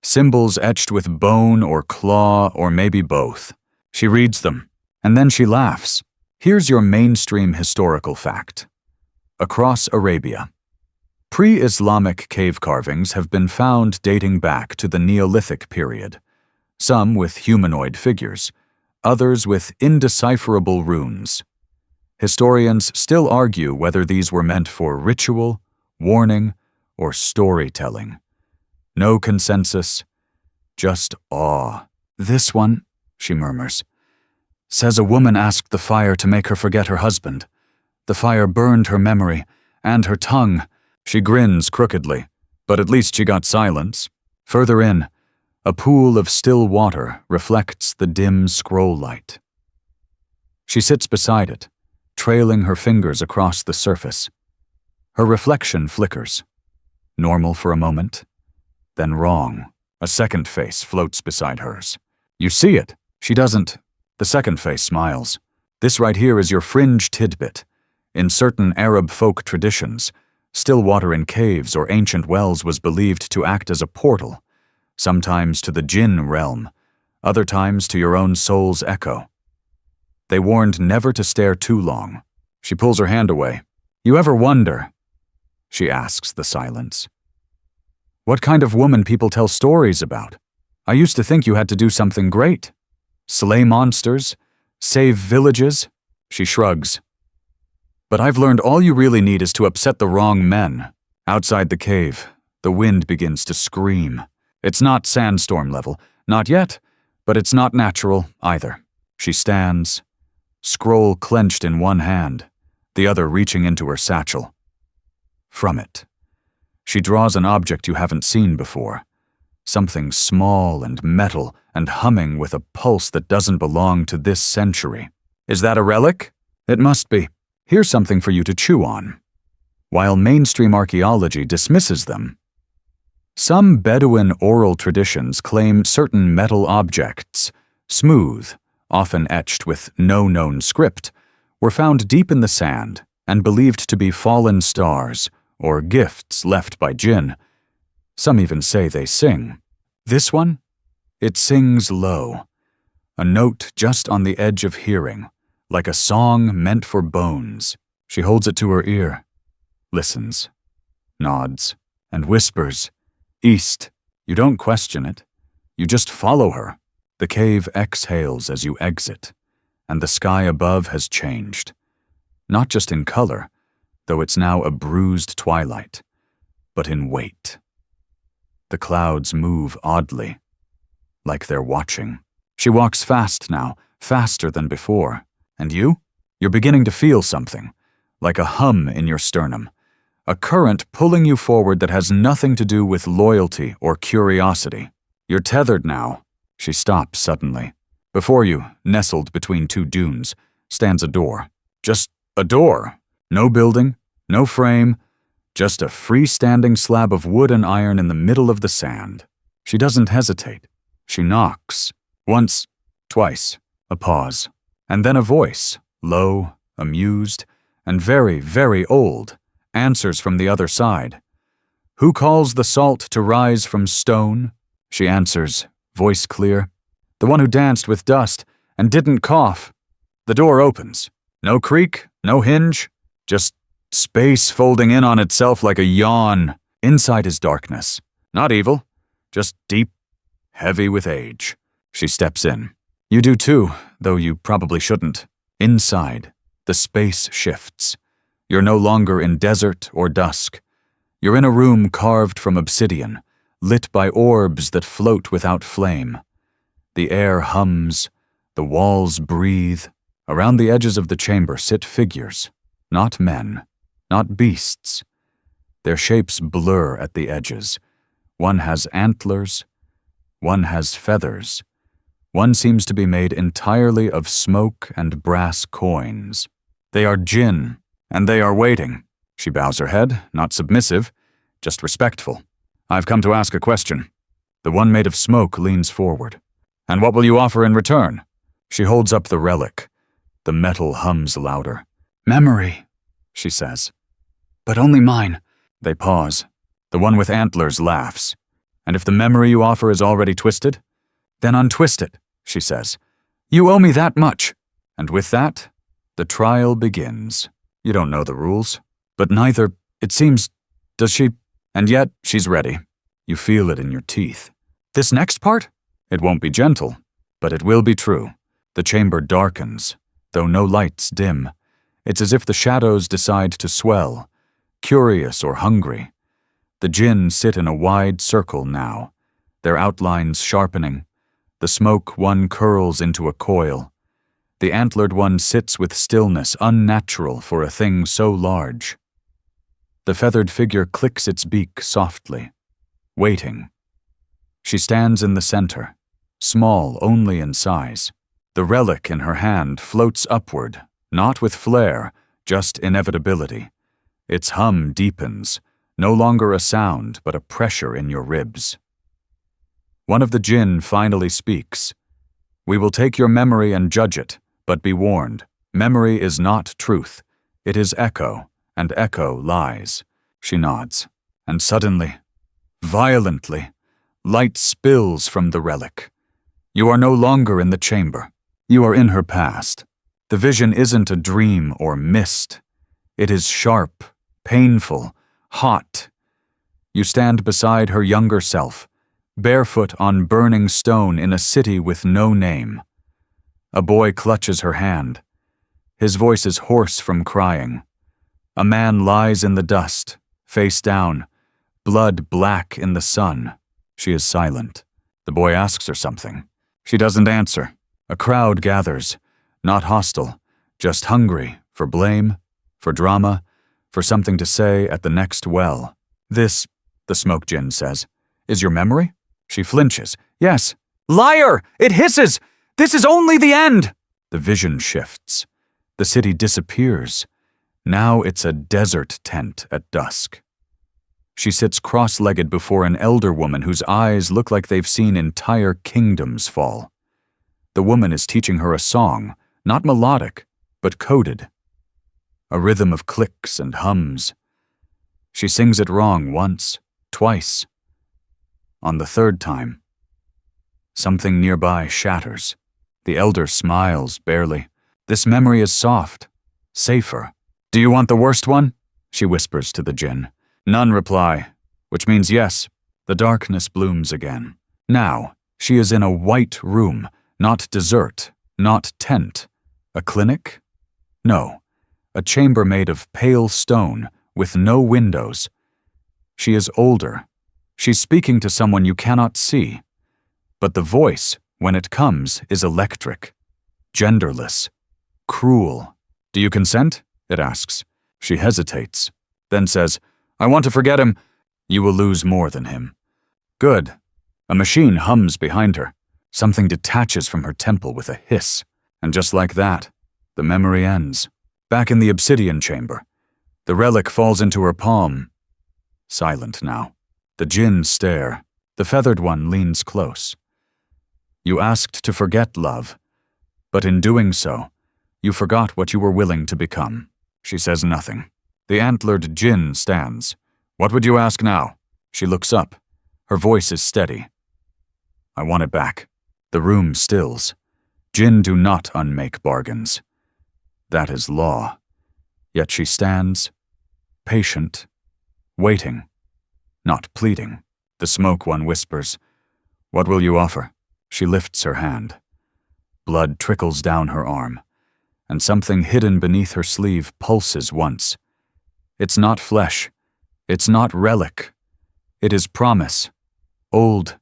symbols etched with bone or claw or maybe both. She reads them, and then she laughs. Here's your mainstream historical fact. Across Arabia, pre-Islamic cave carvings have been found dating back to the Neolithic period, some with humanoid figures, others with indecipherable runes. Historians still argue whether these were meant for ritual, warning, or storytelling. No consensus, just awe. This one, she murmurs, says a woman asked the fire to make her forget her husband. The fire burned her memory and her tongue. She grins crookedly, but at least she got silence. Further in, a pool of still water reflects the dim scroll light. She sits beside it, trailing her fingers across the surface. Her reflection flickers. Normal for a moment, then wrong. A second face floats beside hers. You see it. She doesn't. The second face smiles. This right here is your fringe tidbit. In certain Arab folk traditions, still water in caves or ancient wells was believed to act as a portal, sometimes to the Djinn realm, other times to your own soul's echo. They warned never to stare too long. She pulls her hand away. You ever wonder? She asks the silence. What kind of woman people tell stories about? I used to think you had to do something great. Slay monsters, save villages. She shrugs. But I've learned all you really need is to upset the wrong men. Outside the cave, the wind begins to scream. It's not sandstorm level, not yet, but it's not natural either. She stands, scroll clenched in one hand, the other reaching into her satchel. From it, she draws an object you haven't seen before. Something small and metal and humming with a pulse that doesn't belong to this century. Is that a relic? It must be. Here's something for you to chew on. while mainstream archaeology dismisses them. Some Bedouin oral traditions claim certain metal objects, smooth, often etched with no known script, were found deep in the sand and believed to be fallen stars or gifts left by Djinn. Some even say they sing. This one? It sings low, a note just on the edge of hearing, like a song meant for bones. She holds it to her ear, listens, nods, and whispers, "East." You don't question it. You just follow her. The cave exhales as you exit, and the sky above has changed. Not just in color, though it's now a bruised twilight, but in weight. The clouds move oddly, like they're watching. She walks fast now, faster than before. And you? You're beginning to feel something, like a hum in your sternum, a current pulling you forward that has nothing to do with loyalty or curiosity. You're tethered now. She stops suddenly. Before you, nestled between two dunes, stands a door. Just a door. No building, no frame, just a freestanding slab of wood and iron in the middle of the sand. She doesn't hesitate. She knocks. Once, twice, a pause, and then a voice, low, amused, and very, very old, answers from the other side. "Who calls the salt to rise from stone?" She answers, voice clear. "The one who danced with dust and didn't cough." The door opens. No creak, no hinge, just space folding in on itself like a yawn. Inside is darkness. Not evil, just deep, heavy with age. She steps in. You do too, though you probably shouldn't. Inside, the space shifts. You're no longer in desert or dusk. You're in a room carved from obsidian, lit by orbs that float without flame. The air hums, the walls breathe. Around the edges of the chamber sit figures, not men, not beasts. Their shapes blur at the edges. One has antlers, one has feathers. One seems to be made entirely of smoke and brass coins. They are Djinn, and they are waiting. She bows her head, not submissive, just respectful. "I've come to ask a question." The one made of smoke leans forward. "And what will you offer in return?" She holds up the relic. The metal hums louder. "Memory," she says. "But only mine." They pause. The one with antlers laughs. "And if the memory you offer is already twisted?" "Then untwist it," she says. "You owe me that much." And with that, the trial begins. You don't know the rules, but neither, it seems, does she. And yet, she's ready. You feel it in your teeth. This next part? It won't be gentle, but it will be true. The chamber darkens, though no lights dim. It's as if the shadows decide to swell, curious or hungry. The Djinn sit in a wide circle now, their outlines sharpening. The smoke one curls into a coil. The antlered one sits with stillness unnatural for a thing so large. The feathered figure clicks its beak softly, waiting. She stands in the center, small only in size. The relic in her hand floats upward, not with flair, just inevitability. Its hum deepens, no longer a sound but a pressure in your ribs. One of the Djinn finally speaks. "We will take your memory and judge it, but be warned, memory is not truth. It is echo, and echo lies." She nods, and suddenly, violently, light spills from the relic. You are no longer in the chamber. You are in her past. The vision isn't a dream or mist. It is sharp, painful, hot. You stand beside her younger self, barefoot on burning stone in a city with no name. A boy clutches her hand. His voice is hoarse from crying. A man lies in the dust, face down, blood black in the sun. She is silent. The boy asks her something. She doesn't answer. A crowd gathers, not hostile, just hungry for blame, for drama, for something to say at the next well. "This," the smoke Djinn says, "is your memory?" She flinches. "Yes." "Liar! It hisses! This is only the end!" The vision shifts. The city disappears. Now it's a desert tent at dusk. She sits cross-legged before an elder woman whose eyes look like they've seen entire kingdoms fall. The woman is teaching her a song, not melodic, but coded. A rhythm of clicks and hums. She sings it wrong once, twice. On the third time, something nearby shatters. The elder smiles barely. This memory is soft, safer. "Do you want the worst one?" she whispers to the Djinn. None reply, which means yes. The darkness blooms again. Now, she is in a white room, not dessert, not tent. A clinic? No. A chamber made of pale stone, with no windows. She is older. She's speaking to someone you cannot see. But the voice, when it comes, is electric, genderless, cruel. "Do you consent?" it asks. She hesitates, then says, "I want to forget him." "You will lose more than him." "Good." A machine hums behind her. Something detaches from her temple with a hiss. And just like that, the memory ends. Back in the obsidian chamber. The relic falls into her palm. Silent now. The Djinn stare. The feathered one leans close. "You asked to forget love, but in doing so, you forgot what you were willing to become." She says nothing. The antlered Djinn stands. "What would you ask now?" She looks up. Her voice is steady. "I want it back." The room stills. Djinn do not unmake bargains. That is law. Yet she stands, patient, waiting, not pleading. The smoke one whispers, "What will you offer?" She lifts her hand. Blood trickles down her arm, and something hidden beneath her sleeve pulses once. It's not flesh. It's not relic. It is promise. Old.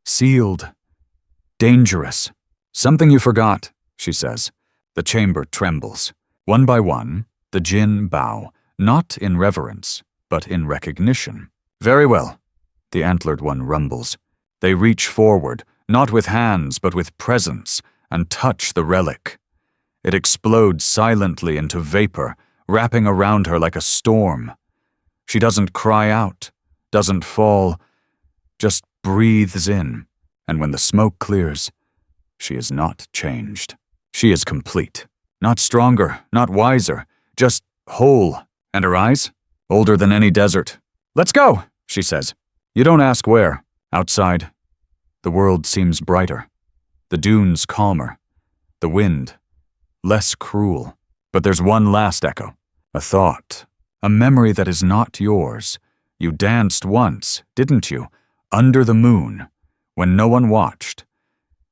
Sealed. Dangerous. "Something you forgot," she says. The chamber trembles. One by one, the Djinn bow, not in reverence, but in recognition. "Very well," the antlered one rumbles. They reach forward, not with hands, but with presence, and touch the relic. It explodes silently into vapor, wrapping around her like a storm. She doesn't cry out, doesn't fall, just breathes in, and when the smoke clears, she is not changed. She is complete. Not stronger, not wiser, just whole. And her eyes? Older than any desert. "Let's go," she says. You don't ask where. Outside. The world seems brighter. The dunes calmer. The wind less cruel. But there's one last echo. A thought. A memory that is not yours. You danced once, didn't you? Under the moon, when no one watched.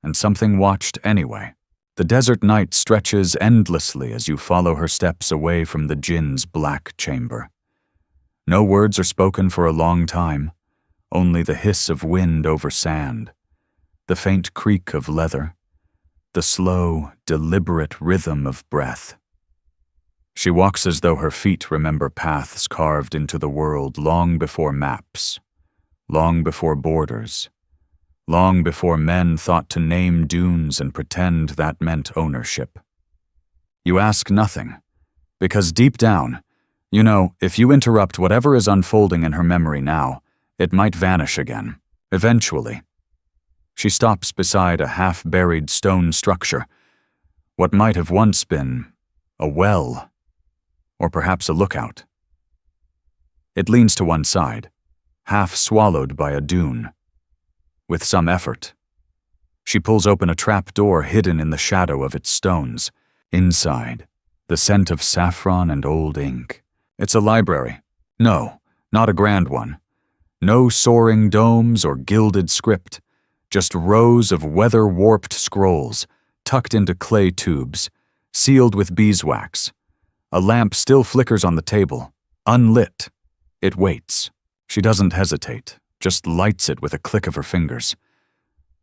And something watched anyway. The desert night stretches endlessly as you follow her steps away from the Djinn's black chamber. No words are spoken for a long time, only the hiss of wind over sand, the faint creak of leather, the slow, deliberate rhythm of breath. She walks as though her feet remember paths carved into the world long before maps, long before borders, long before men thought to name dunes and pretend that meant ownership. You ask nothing, because deep down, you know, if you interrupt whatever is unfolding in her memory now, it might vanish again, eventually. She stops beside a half-buried stone structure, what might have once been a well, or perhaps a lookout. It leans to one side, half swallowed by a dune. With some effort, she pulls open a trap door hidden in the shadow of its stones. Inside, the scent of saffron and old ink. It's a library. No, not a grand one. No soaring domes or gilded script, just rows of weather-warped scrolls, tucked into clay tubes, sealed with beeswax. A lamp still flickers on the table, unlit. It waits. She doesn't hesitate, just lights it with a click of her fingers.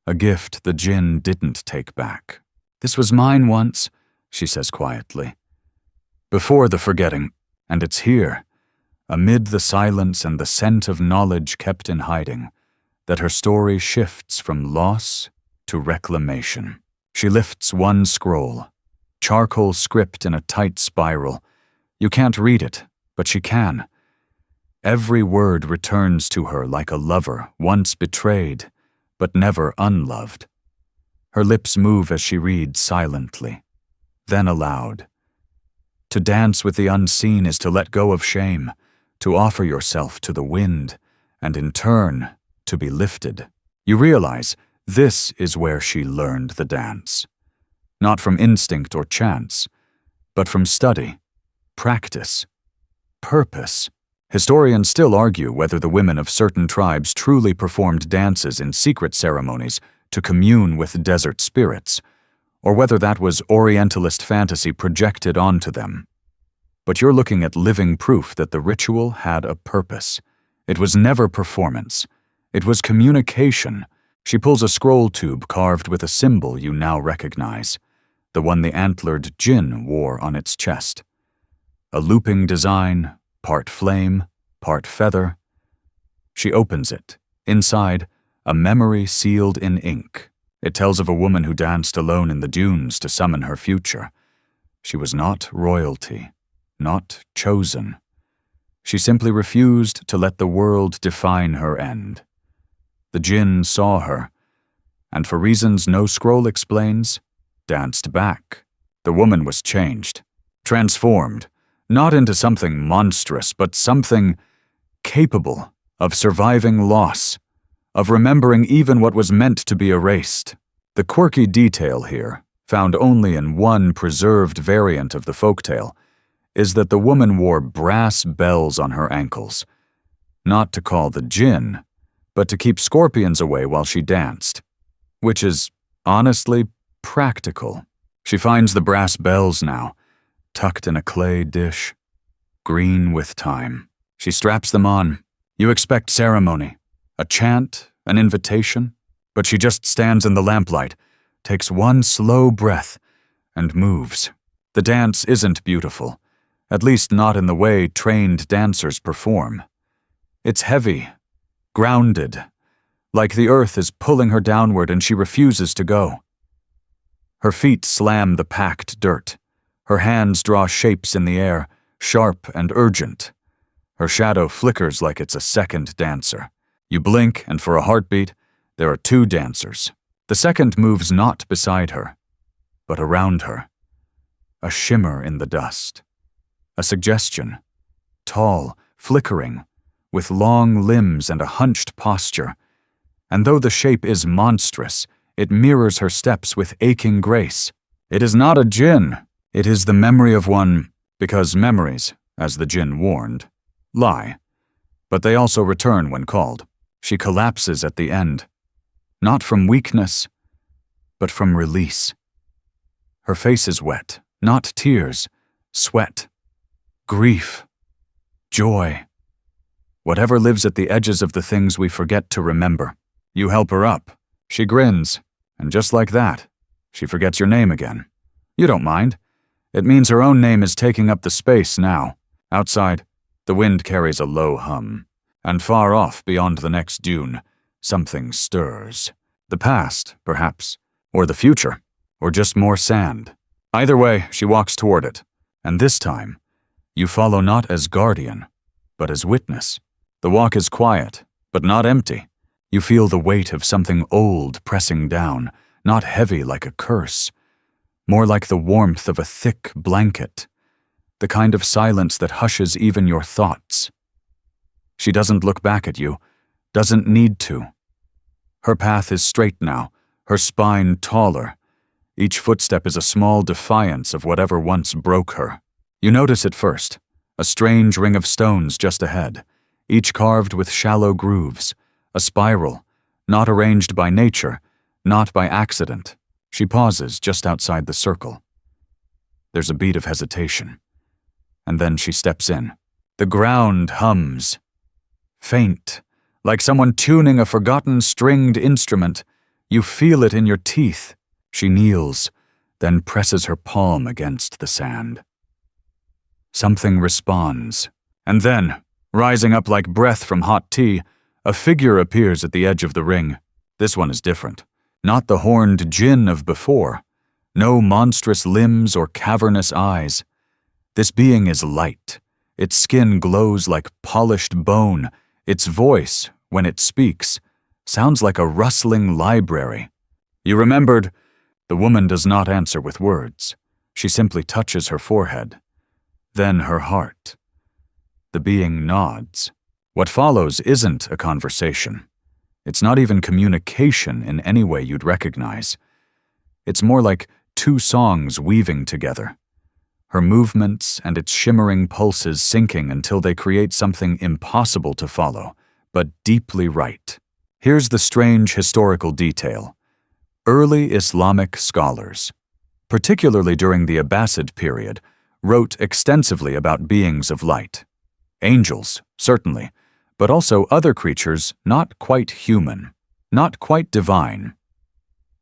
A gift the Djinn didn't take back. "This was mine once," she says quietly. "Before the forgetting, and it's here, amid the silence and the scent of knowledge kept in hiding, that her story shifts from loss to reclamation." She lifts one scroll, charcoal script in a tight spiral, You can't read it, but she can. Every word returns to her like a lover once betrayed, but never unloved. Her lips move as she reads silently, then aloud. To dance with the unseen is to let go of shame, to offer yourself to the wind, and in turn, to be lifted. You realize this is where she learned the dance. Not from instinct or chance, but from study, practice, purpose. Historians still argue whether the women of certain tribes truly performed dances in secret ceremonies to commune with desert spirits, or whether that was Orientalist fantasy projected onto them. But you're looking at living proof that the ritual had a purpose. It was never performance. It was communication. She pulls a scroll tube carved with a symbol you now recognize, the one the antlered Djinn wore on its chest. A looping design, part flame, part feather. She opens it. Inside, a memory sealed in ink. It tells of a woman who danced alone in the dunes to summon her future. She was not royalty, not chosen. She simply refused to let the world define her end. The Djinn saw her, and for reasons no scroll explains, danced back. The woman was changed, transformed, not into something monstrous, but something capable of surviving loss, of remembering even what was meant to be erased. The quirky detail here, found only in one preserved variant of the folktale, is that the woman wore brass bells on her ankles, not to call the Djinn, but to keep scorpions away while she danced, which is, honestly, practical. She finds the brass bells now, tucked in a clay dish, green with time. She straps them on. You expect ceremony, a chant, an invitation, but she just stands in the lamplight, takes one slow breath, and moves. The dance isn't beautiful, at least not in the way trained dancers perform. It's heavy, grounded, like the earth is pulling her downward and she refuses to go. Her feet slam the packed dirt. Her hands draw shapes in the air, sharp and urgent. Her shadow flickers like it's a second dancer. You blink, and for a heartbeat, there are two dancers. The second moves not beside her, but around her. A shimmer in the dust. A suggestion. Tall, flickering, with long limbs and a hunched posture. And though the shape is monstrous, it mirrors her steps with aching grace. It is not a Djinn. It is the memory of one, because memories, as the Djinn warned, lie. But they also return when called. She collapses at the end, not from weakness, but from release. Her face is wet, not tears, sweat, grief, joy. Whatever lives at the edges of the things we forget to remember. You help her up. She grins, and just like that, she forgets your name again. You don't mind. It means her own name is taking up the space now. Outside, the wind carries a low hum, and far off beyond the next dune, something stirs. The past, perhaps, or the future, or just more sand. Either way, she walks toward it, and this time, you follow not as guardian, but as witness. The walk is quiet, but not empty. You feel the weight of something old pressing down, not heavy like a curse, more like the warmth of a thick blanket, the kind of silence that hushes even your thoughts. She doesn't look back at you, doesn't need to. Her path is straight now, her spine taller. Each footstep is a small defiance of whatever once broke her. You notice it first, a strange ring of stones just ahead, each carved with shallow grooves, a spiral, not arranged by nature, not by accident. She pauses just outside the circle. There's a beat of hesitation, and then she steps in. The ground hums. Faint, like someone tuning a forgotten stringed instrument. You feel it in your teeth. She kneels, then presses her palm against the sand. Something responds, and then, rising up like breath from hot tea, a figure appears at the edge of the ring. This one is different. Not the horned Djinn of before. No monstrous limbs or cavernous eyes. This being is light. Its skin glows like polished bone. Its voice, when it speaks, sounds like a rustling library. You remembered? The woman does not answer with words. She simply touches her forehead. Then her heart. The being nods. What follows isn't a conversation. It's not even communication in any way you'd recognize. It's more like two songs weaving together. Her movements and its shimmering pulses syncing until they create something impossible to follow, but deeply right. Here's the strange historical detail. Early Islamic scholars, particularly during the Abbasid period, wrote extensively about beings of light. Angels, certainly, but also other creatures not quite human, not quite divine.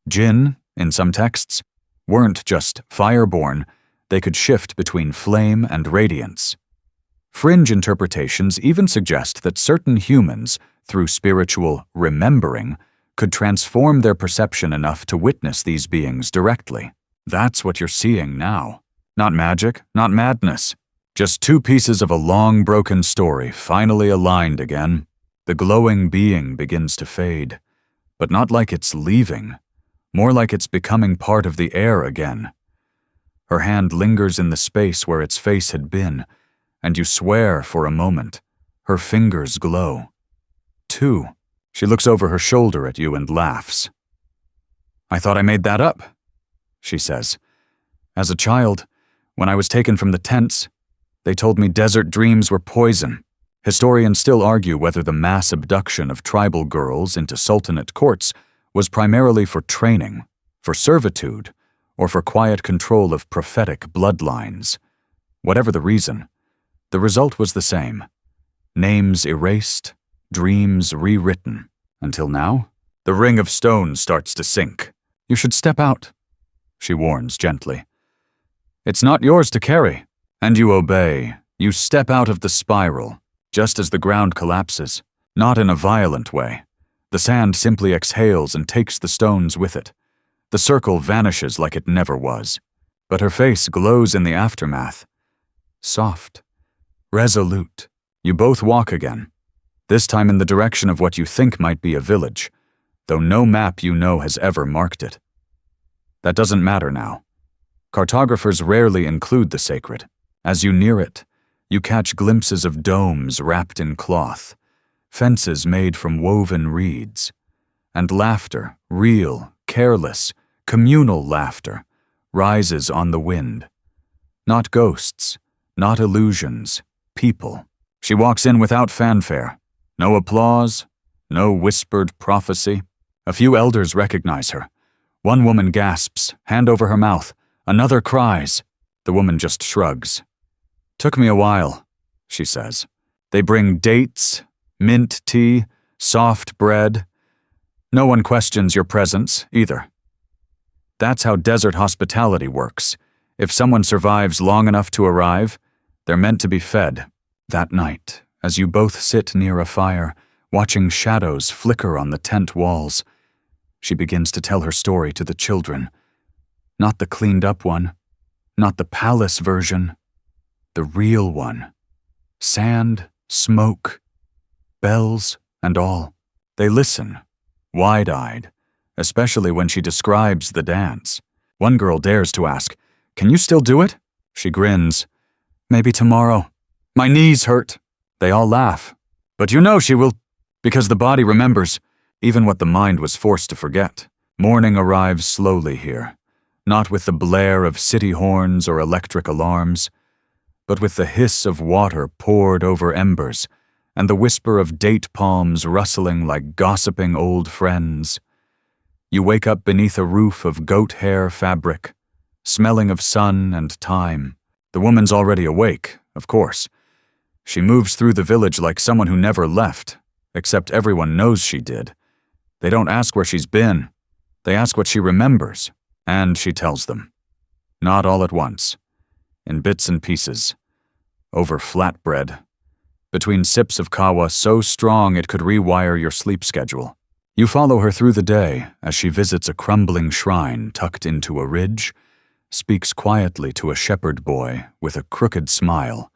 Djinn, in some texts, weren't just fireborn, they could shift between flame and radiance. Fringe interpretations even suggest that certain humans, through spiritual remembering, could transform their perception enough to witness these beings directly. That's what you're seeing now. Not magic, not madness. Just two pieces of a long broken story finally aligned again. The glowing being begins to fade, but not like it's leaving, more like it's becoming part of the air again. Her hand lingers in the space where its face had been, and you swear for a moment. Her fingers glow. Two. She looks over her shoulder at you and laughs. I thought I made that up, she says. As a child, when I was taken from the tents, they told me desert dreams were poison. Historians still argue whether the mass abduction of tribal girls into sultanate courts was primarily for training, for servitude, or for quiet control of prophetic bloodlines. Whatever the reason, the result was the same. Names erased, dreams rewritten. Until now, the ring of stone starts to sink. You should step out, she warns gently. It's not yours to carry. And you obey. You step out of the spiral, just as the ground collapses, not in a violent way. The sand simply exhales and takes the stones with it. The circle vanishes like it never was. But her face glows in the aftermath. Soft. Resolute. You both walk again. This time in the direction of what you think might be a village, though no map you know has ever marked it. That doesn't matter now. Cartographers rarely include the sacred. As you near it, you catch glimpses of domes wrapped in cloth, fences made from woven reeds, and laughter, real, careless, communal laughter, rises on the wind. Not ghosts, not illusions, people. She walks in without fanfare. No applause, no whispered prophecy. A few elders recognize her. One woman gasps, hand over her mouth. Another cries. The woman just shrugs. Took me a while, she says. They bring dates, mint tea, soft bread. No one questions your presence, either. That's how desert hospitality works. If someone survives long enough to arrive, they're meant to be fed. That night, as you both sit near a fire, watching shadows flicker on the tent walls, she begins to tell her story to the children. Not the cleaned-up one, not the palace version, the real one. Sand, smoke, bells, and all. They listen, wide-eyed, especially when she describes the dance. One girl dares to ask, "Can you still do it?" She grins. "Maybe tomorrow. My knees hurt." They all laugh. But you know she will, because the body remembers, even what the mind was forced to forget. Morning arrives slowly here, not with the blare of city horns or electric alarms, but with the hiss of water poured over embers and the whisper of date palms rustling like gossiping old friends. You wake up beneath a roof of goat hair fabric, smelling of sun and time. The woman's already awake, of course. She moves through the village like someone who never left, except everyone knows she did. They don't ask where she's been. They ask what she remembers, and she tells them. Not all at once. In bits and pieces, over flatbread, between sips of kawa so strong it could rewire your sleep schedule. You follow her through the day as she visits a crumbling shrine tucked into a ridge, speaks quietly to a shepherd boy with a crooked smile,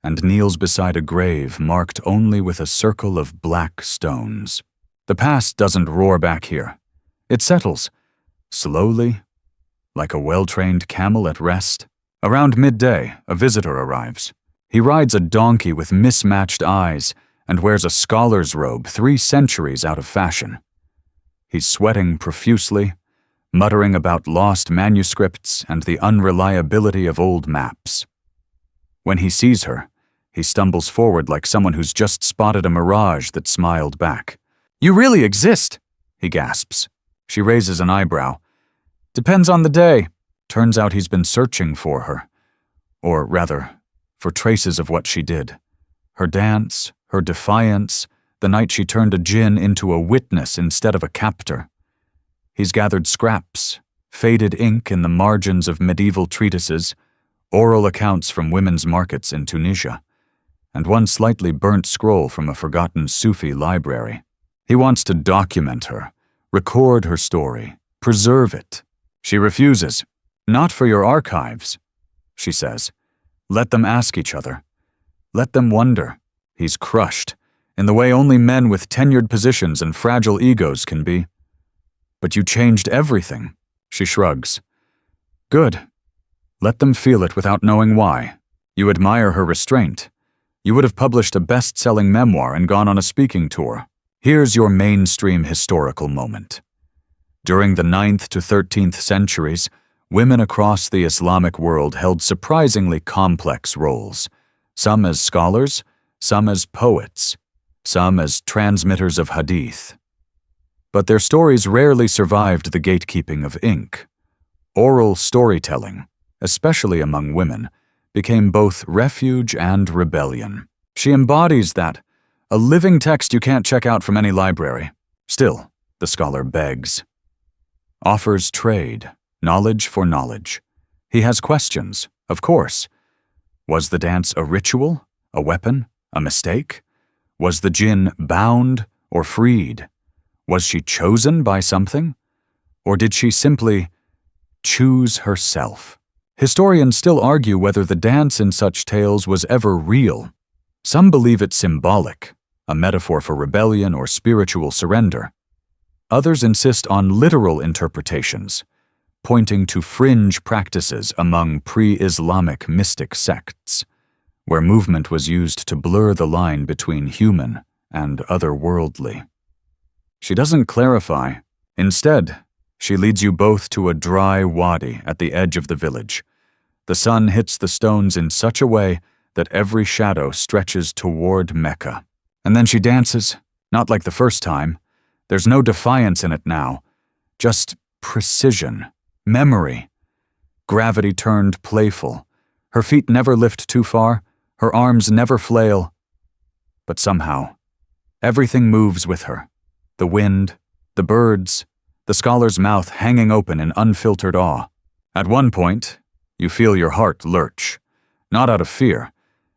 and kneels beside a grave marked only with a circle of black stones. The past doesn't roar back here. It settles, slowly, like a well-trained camel at rest. Around midday, a visitor arrives. He rides a donkey with mismatched eyes and wears a scholar's robe 3 centuries out of fashion. He's sweating profusely, muttering about lost manuscripts and the unreliability of old maps. When he sees her, he stumbles forward like someone who's just spotted a mirage that smiled back. "You really exist," he gasps. She raises an eyebrow. "Depends on the day." Turns out he's been searching for her. Or rather, for traces of what she did. Her dance, her defiance, the night she turned a djinn into a witness instead of a captor. He's gathered scraps, faded ink in the margins of medieval treatises, oral accounts from women's markets in Tunisia, and one slightly burnt scroll from a forgotten Sufi library. He wants to document her, record her story, preserve it. She refuses. "Not for your archives," she says. "Let them ask each other. Let them wonder." He's crushed, in the way only men with tenured positions and fragile egos can be. "But you changed everything," she shrugs. "Good. Let them feel it without knowing why. You admire her restraint. You would have published a best-selling memoir and gone on a speaking tour. Here's your mainstream historical moment. During the 9th to 13th centuries, women across the Islamic world held surprisingly complex roles, some as scholars, some as poets, some as transmitters of hadith. But their stories rarely survived the gatekeeping of ink. Oral storytelling, especially among women, became both refuge and rebellion. She embodies that, a living text you can't check out from any library. Still, the scholar begs. Offers trade, knowledge for knowledge. He has questions, of course. Was the dance a ritual, a weapon, a mistake? Was the djinn bound or freed? Was she chosen by something? Or did she simply choose herself? Historians still argue whether the dance in such tales was ever real. Some believe it's symbolic, a metaphor for rebellion or spiritual surrender. Others insist on literal interpretations, pointing to fringe practices among pre-Islamic mystic sects, where movement was used to blur the line between human and otherworldly. She doesn't clarify. Instead, she leads you both to a dry wadi at the edge of the village. The sun hits the stones in such a way that every shadow stretches toward Mecca. And then she dances, not like the first time. There's no defiance in it now, just precision, memory. Gravity turned playful. Her feet never lift too far, her arms never flail. But somehow, everything moves with her. The wind, the birds, the scholar's mouth hanging open in unfiltered awe. At one point, you feel your heart lurch. Not out of fear.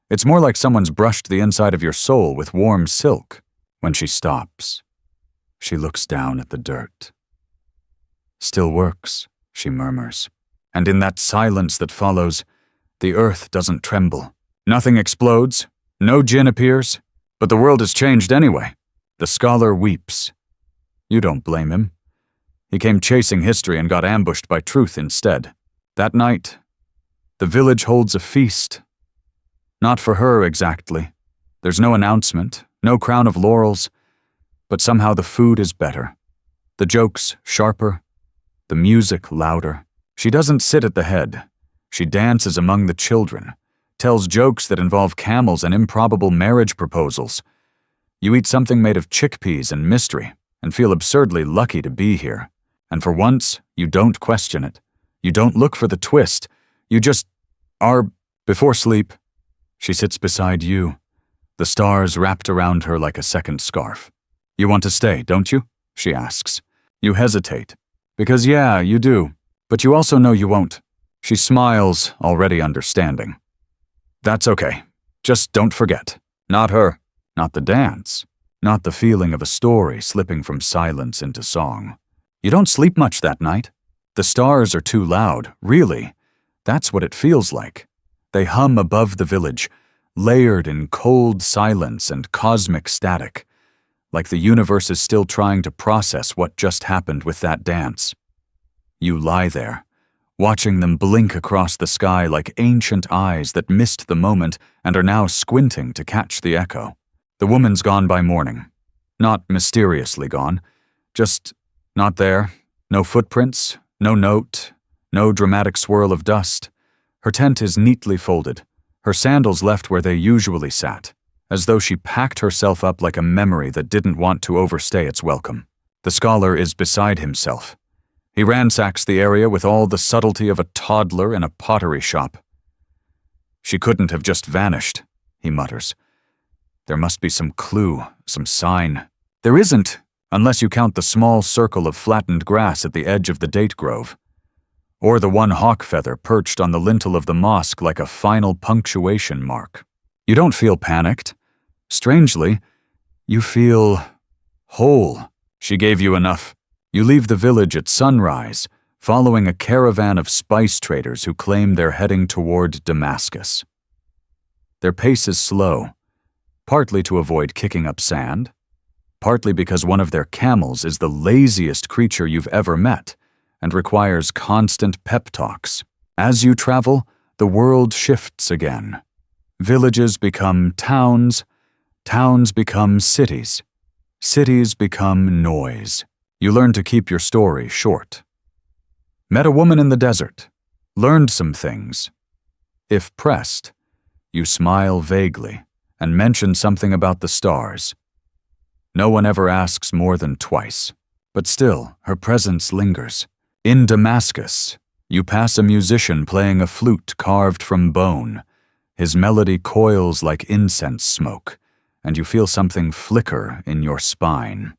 It's more like someone's brushed the inside of your soul with warm silk. When she stops, she looks down at the dirt. "Still works," she murmurs. And in that silence that follows, the earth doesn't tremble. Nothing explodes, no djinn appears, but the world has changed anyway. The scholar weeps. You don't blame him. He came chasing history and got ambushed by truth instead. That night, the village holds a feast. Not for her exactly. There's no announcement, no crown of laurels, but somehow the food is better. The jokes sharper, the music louder. She doesn't sit at the head. She dances among the children, tells jokes that involve camels and improbable marriage proposals. You eat something made of chickpeas and mystery and feel absurdly lucky to be here. And for once, you don't question it. You don't look for the twist. You just are. Before sleep, she sits beside you, the stars wrapped around her like a second scarf. "You want to stay, don't you?" she asks. You hesitate. Because yeah, you do. But you also know you won't. She smiles, already understanding. "That's okay. Just don't forget. Not her. Not the dance. Not the feeling of a story slipping from silence into song. You don't sleep much that night. The stars are too loud, really. That's what it feels like. They hum above the village, layered in cold silence and cosmic static, like the universe is still trying to process what just happened with that dance. You lie there, watching them blink across the sky like ancient eyes that missed the moment and are now squinting to catch the echo. The woman's gone by morning. Not mysteriously gone, just not there. No footprints, no note, no dramatic swirl of dust. Her tent is neatly folded, her sandals left where they usually sat, as though she packed herself up like a memory that didn't want to overstay its welcome. The scholar is beside himself. He ransacks the area with all the subtlety of a toddler in a pottery shop. She couldn't have just vanished, he mutters. There must be some clue, some sign. There isn't, unless you count the small circle of flattened grass at the edge of the date grove, or the one hawk feather perched on the lintel of the mosque like a final punctuation mark. You don't feel panicked. Strangely, you feel whole. She gave you enough. You leave the village at sunrise, following a caravan of spice traders who claim they're heading toward Damascus. Their pace is slow, partly to avoid kicking up sand, partly because one of their camels is the laziest creature you've ever met and requires constant pep talks. As you travel, the world shifts again. Villages become towns, towns become cities, cities become noise. You learn to keep your story short. Met a woman in the desert, learned some things. If pressed, you smile vaguely and mention something about the stars. No one ever asks more than twice, but still, her presence lingers. In Damascus, you pass a musician playing a flute carved from bone. His melody coils like incense smoke, and you feel something flicker in your spine.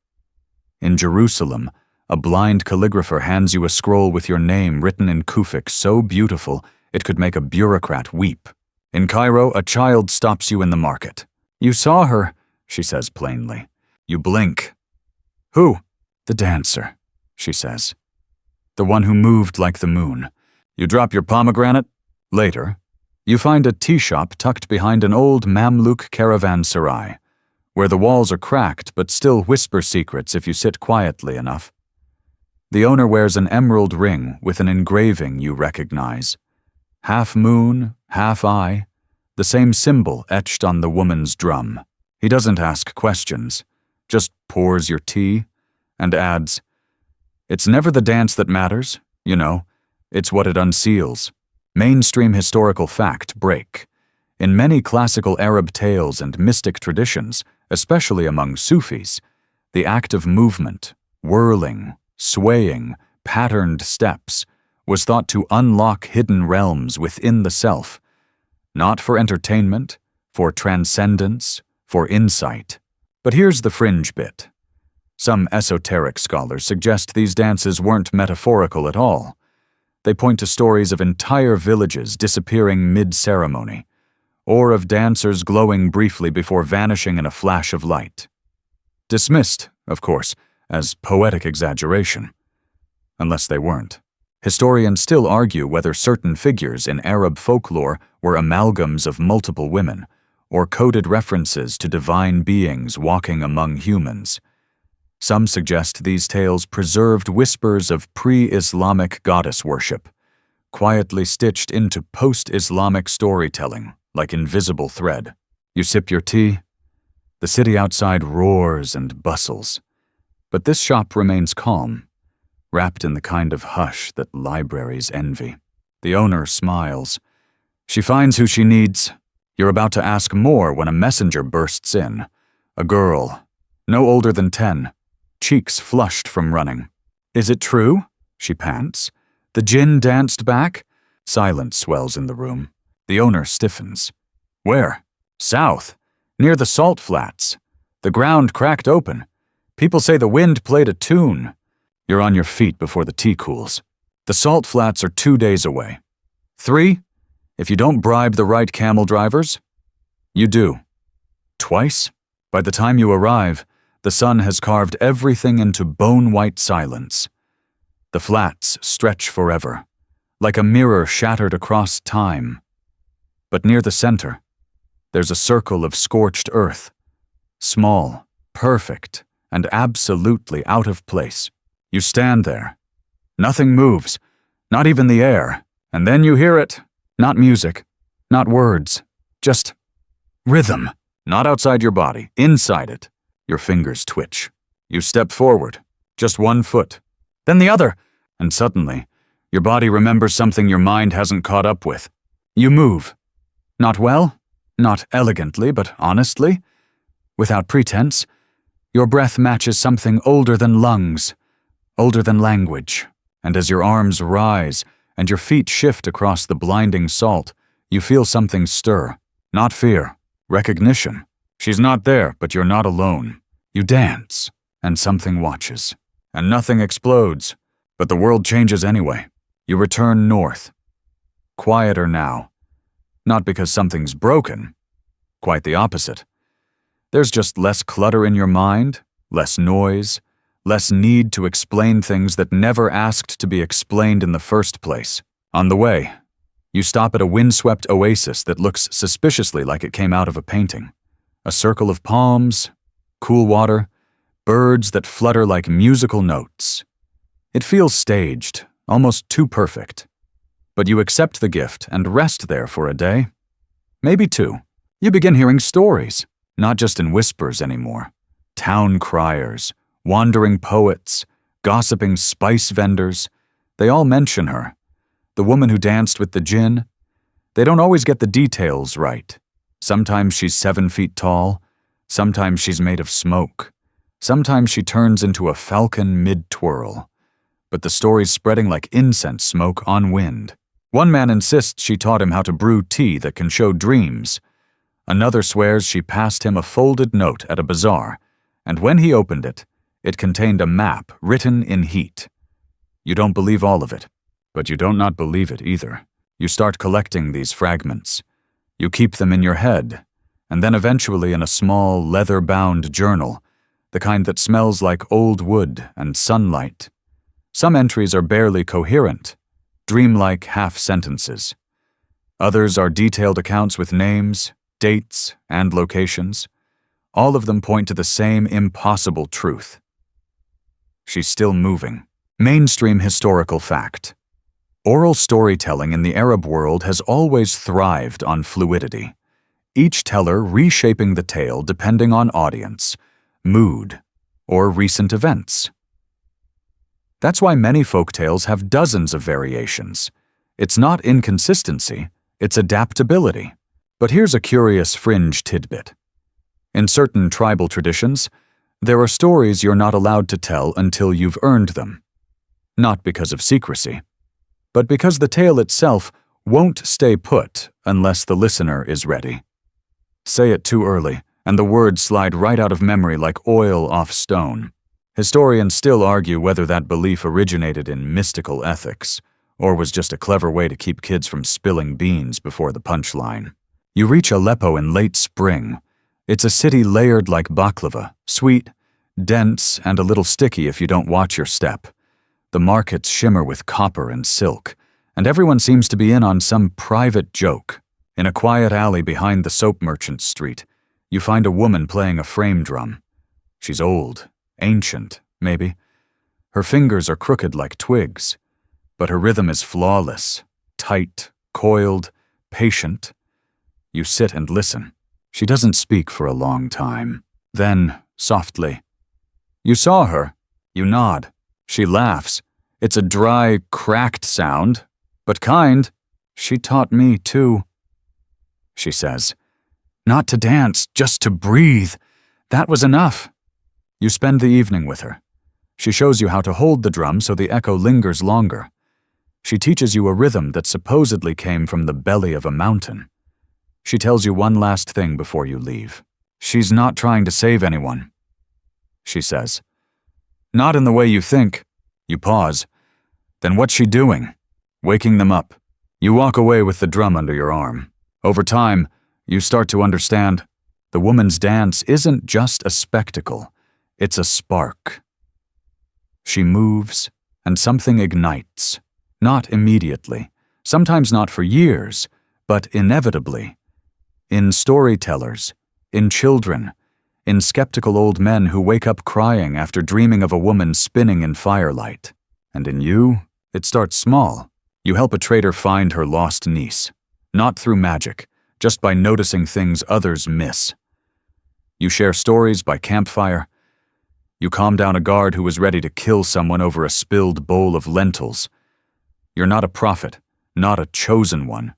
In Jerusalem, a blind calligrapher hands you a scroll with your name written in Kufic so beautiful it could make a bureaucrat weep. In Cairo, a child stops you in the market. You saw her, she says plainly. You blink. Who? The dancer, she says. The one who moved like the moon. You drop your pomegranate. Later, you find a tea shop tucked behind an old Mamluk caravanserai, where the walls are cracked but still whisper secrets if you sit quietly enough. The owner wears an emerald ring with an engraving you recognize. Half moon, half eye, the same symbol etched on the woman's drum. He doesn't ask questions, just pours your tea and adds, "It's never the dance that matters, you know, it's what it unseals." Mainstream historical fact break. In many classical Arab tales and mystic traditions, especially among Sufis, the act of movement, whirling, swaying, patterned steps, was thought to unlock hidden realms within the self, not for entertainment, for transcendence, for insight. But here's the fringe bit. Some esoteric scholars suggest these dances weren't metaphorical at all. They point to stories of entire villages disappearing mid-ceremony, or of dancers glowing briefly before vanishing in a flash of light. Dismissed, of course, as poetic exaggeration. Unless they weren't. Historians still argue whether certain figures in Arab folklore were amalgams of multiple women, or coded references to divine beings walking among humans. Some suggest these tales preserved whispers of pre-Islamic goddess worship, quietly stitched into post-Islamic storytelling like invisible thread. You sip your tea. The city outside roars and bustles. But this shop remains calm, wrapped in the kind of hush that libraries envy. The owner smiles. She finds who she needs. You're about to ask more when a messenger bursts in. A girl, no older than 10, cheeks flushed from running. "Is it true?" she pants. "The Djinn danced back?" Silence swells in the room. The owner stiffens. "Where?" "South, near the salt flats. The ground cracked open. People say the wind played a tune." You're on your feet before the tea cools. The salt flats are 2 days away. 3, if you don't bribe the right camel drivers. You do. Twice? By the time you arrive, the sun has carved everything into bone-white silence. The flats stretch forever, like a mirror shattered across time. But near the center, there's a circle of scorched earth, small, perfect, and absolutely out of place. You stand there. Nothing moves, not even the air, and then you hear it. Not music, not words, just rhythm. Not outside your body, inside it. Your fingers twitch. You step forward, just one foot, then the other, and suddenly, your body remembers something your mind hasn't caught up with. You move. Not well, not elegantly, but honestly. Without pretense, your breath matches something older than lungs, older than language, and as your arms rise and your feet shift across the blinding salt, you feel something stir. Not fear, recognition. She's not there, but you're not alone. You dance, and something watches. And nothing explodes, but the world changes anyway. You return north. Quieter now. Not because something's broken. Quite the opposite. There's just less clutter in your mind, less noise, less need to explain things that never asked to be explained in the first place. On the way, you stop at a windswept oasis that looks suspiciously like it came out of a painting. A circle of palms, cool water, birds that flutter like musical notes. It feels staged, almost too perfect. But you accept the gift and rest there for a day. Maybe two. You begin hearing stories, not just in whispers anymore. Town criers, wandering poets, gossiping spice vendors. They all mention her. The woman who danced with the Djinn. They don't always get the details right. Sometimes she's 7 feet tall. Sometimes she's made of smoke. Sometimes she turns into a falcon mid-twirl. But the story's spreading like incense smoke on wind. One man insists she taught him how to brew tea that can show dreams. Another swears she passed him a folded note at a bazaar, and when he opened it, it contained a map written in heat. You don't believe all of it, but you don't not believe it either. You start collecting these fragments. You keep them in your head, and then eventually in a small, leather-bound journal, the kind that smells like old wood and sunlight. Some entries are barely coherent, dreamlike half-sentences. Others are detailed accounts with names, dates, and locations. All of them point to the same impossible truth. She's still moving. Mainstream historical fact. Oral storytelling in the Arab world has always thrived on fluidity, each teller reshaping the tale depending on audience, mood, or recent events. That's why many folktales have dozens of variations. It's not inconsistency, it's adaptability. But here's a curious fringe tidbit. In certain tribal traditions, there are stories you're not allowed to tell until you've earned them. Not because of secrecy, but because the tale itself won't stay put unless the listener is ready. Say it too early, and the words slide right out of memory like oil off stone. Historians still argue whether that belief originated in mystical ethics, or was just a clever way to keep kids from spilling beans before the punchline. You reach Aleppo in late spring. It's a city layered like baklava, sweet, dense, and a little sticky if you don't watch your step. The markets shimmer with copper and silk, and everyone seems to be in on some private joke. In a quiet alley behind the soap merchant's street, you find a woman playing a frame drum. She's old, ancient, maybe. Her fingers are crooked like twigs, but her rhythm is flawless, tight, coiled, patient. You sit and listen. She doesn't speak for a long time. Then, softly, "You saw her." You nod. She laughs. It's a dry, cracked sound, but kind. "She taught me, too," she says. "Not to dance, just to breathe. That was enough." You spend the evening with her. She shows you how to hold the drum so the echo lingers longer. She teaches you a rhythm that supposedly came from the belly of a mountain. She tells you one last thing before you leave. "She's not trying to save anyone," she says. "Not in the way you think." You pause. "Then what's she doing?" "Waking them up." You walk away with the drum under your arm. Over time, you start to understand the woman's dance isn't just a spectacle, it's a spark. She moves, and something ignites. Not immediately, sometimes not for years, but inevitably. In storytellers, in children, in skeptical old men who wake up crying after dreaming of a woman spinning in firelight. And in you, it starts small. You help a trader find her lost niece, not through magic, just by noticing things others miss. You share stories by campfire. You calm down a guard who was ready to kill someone over a spilled bowl of lentils. You're not a prophet, not a chosen one.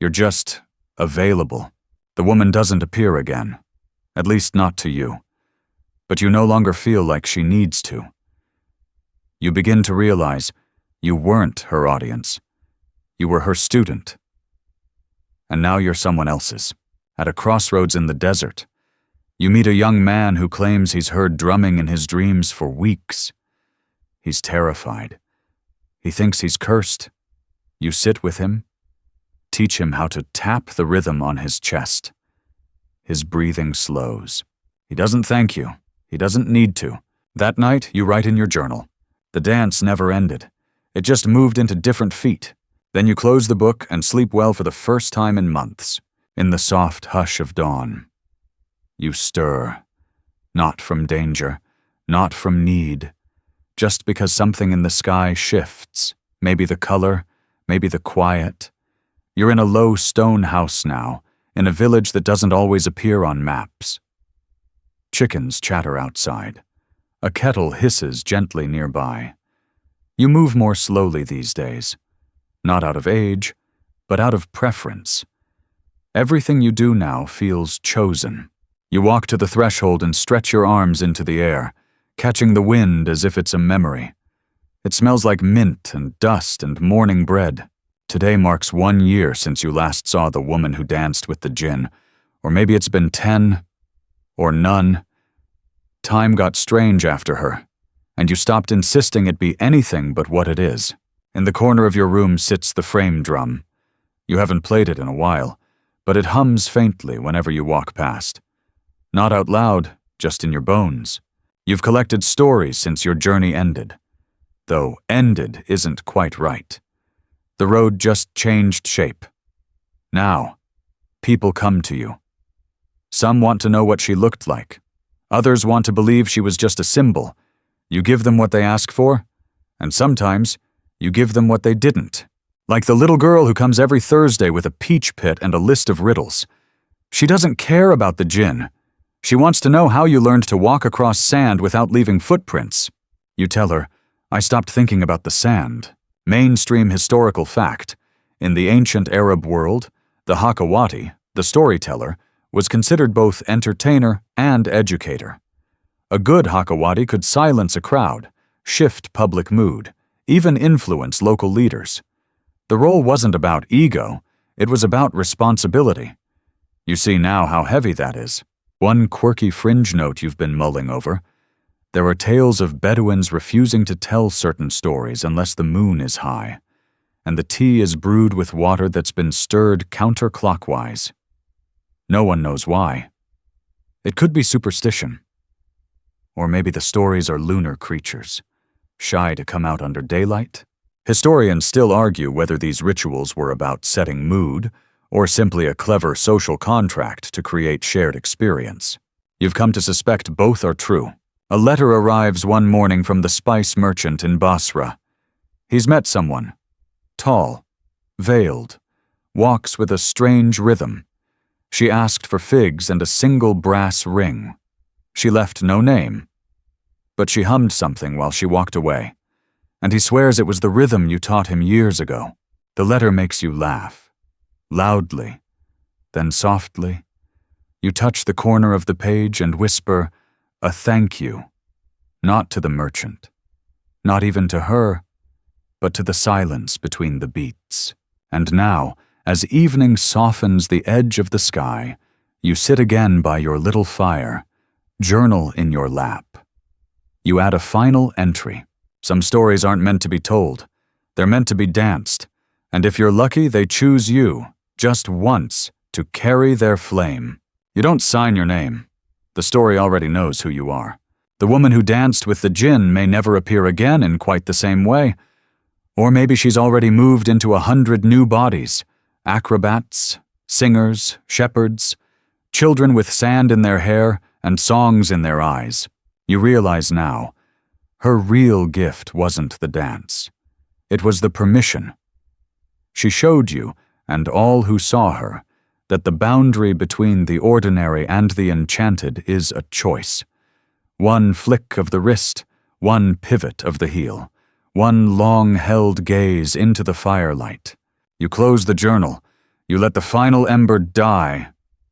You're just available. The woman doesn't appear again, at least not to you. But you no longer feel like she needs to. You begin to realize you weren't her audience. You were her student. And now you're someone else's. At a crossroads in the desert, you meet a young man who claims he's heard drumming in his dreams for weeks. He's terrified. He thinks he's cursed. You sit with him, teach him how to tap the rhythm on his chest. His breathing slows. He doesn't thank you. He doesn't need to. That night, you write in your journal. The dance never ended. It just moved into different feet. Then you close the book and sleep well for the first time in months, in the soft hush of dawn. You stir, not from danger, not from need, just because something in the sky shifts, maybe the color, maybe the quiet. You're in a low stone house now, in a village that doesn't always appear on maps. Chickens chatter outside. A kettle hisses gently nearby. You move more slowly these days, not out of age, but out of preference. Everything you do now feels chosen. You walk to the threshold and stretch your arms into the air, catching the wind as if it's a memory. It smells like mint and dust and morning bread. Today marks 1 year since you last saw the woman who danced with the Djinn, or maybe it's been 10, or none. Time got strange after her, and you stopped insisting it be anything but what it is. In the corner of your room sits the frame drum. You haven't played it in a while, but it hums faintly whenever you walk past. Not out loud, just in your bones. You've collected stories since your journey ended. Though ended isn't quite right. The road just changed shape. Now, people come to you. Some want to know what she looked like. Others want to believe she was just a symbol. You give them what they ask for, and sometimes you give them what they didn't. Like the little girl who comes every Thursday with a peach pit and a list of riddles. She doesn't care about the Djinn. She wants to know how you learned to walk across sand without leaving footprints. You tell her, I stopped thinking about the sand. Mainstream historical fact. In the ancient Arab world, the Hakawati, the storyteller, was considered both entertainer and educator. A good Hakawati could silence a crowd, shift public mood, even influence local leaders. The role wasn't about ego, it was about responsibility. You see now how heavy that is. One quirky fringe note you've been mulling over. There are tales of Bedouins refusing to tell certain stories unless the moon is high, and the tea is brewed with water that's been stirred counterclockwise. No one knows why. It could be superstition. Or maybe the stories are lunar creatures, shy to come out under daylight. Historians still argue whether these rituals were about setting mood or simply a clever social contract to create shared experience. You've come to suspect both are true. A letter arrives one morning from the spice merchant in Basra. He's met someone. Tall, veiled, walks with a strange rhythm. She asked for figs and a single brass ring. She left no name, but she hummed something while she walked away, and he swears it was the rhythm you taught him years ago. The letter makes you laugh. Loudly, then softly. You touch the corner of the page and whisper, a thank you, not to the merchant, not even to her, but to the silence between the beats. And now, as evening softens the edge of the sky, you sit again by your little fire, journal in your lap. You add a final entry. Some stories aren't meant to be told. They're meant to be danced. And if you're lucky, they choose you, just once, to carry their flame. You don't sign your name. The story already knows who you are. The woman who danced with the Djinn may never appear again in quite the same way. Or maybe she's already moved into 100 new bodies, acrobats, singers, shepherds, children with sand in their hair and songs in their eyes. You realize now, her real gift wasn't the dance. It was the permission. She showed you, and all who saw her, that the boundary between the ordinary and the enchanted is a choice. One flick of the wrist, one pivot of the heel, one long-held gaze into the firelight. You close the journal, you let the final ember die,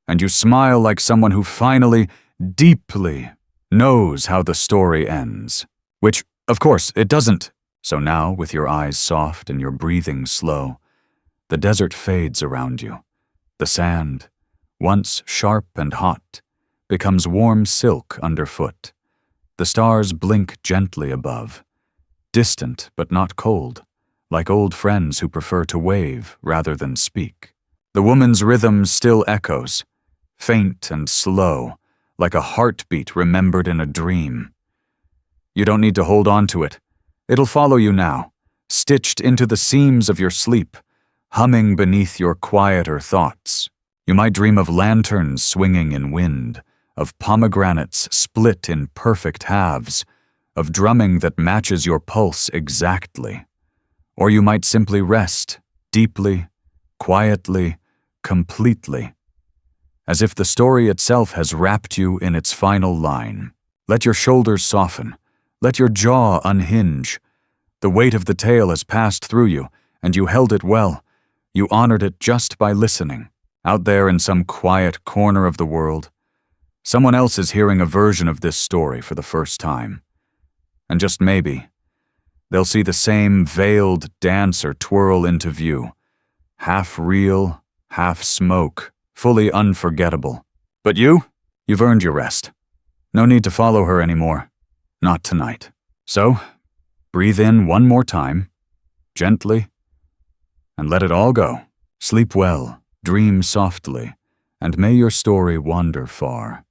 and you smile like someone who finally, deeply, knows how the story ends. Which, of course, it doesn't. So now, with your eyes soft and your breathing slow, the desert fades around you. The sand, once sharp and hot, becomes warm silk underfoot. The stars blink gently above, distant but not cold, like old friends who prefer to wave rather than speak. The woman's rhythm still echoes, faint and slow, like a heartbeat remembered in a dream. You don't need to hold on to it. It'll follow you now, stitched into the seams of your sleep, humming beneath your quieter thoughts. You might dream of lanterns swinging in wind, of pomegranates split in perfect halves, of drumming that matches your pulse exactly. Or you might simply rest, deeply, quietly, completely, as if the story itself has wrapped you in its final line. Let your shoulders soften, let your jaw unhinge. The weight of the tale has passed through you, and you held it well. You honored it just by listening. Out there in some quiet corner of the world, someone else is hearing a version of this story for the first time. And just maybe, they'll see the same veiled dancer twirl into view, half real, half smoke, fully unforgettable. But you've earned your rest. No need to follow her anymore. Not tonight. So, breathe in one more time, gently, and let it all go. Sleep well, dream softly, and may your story wander far.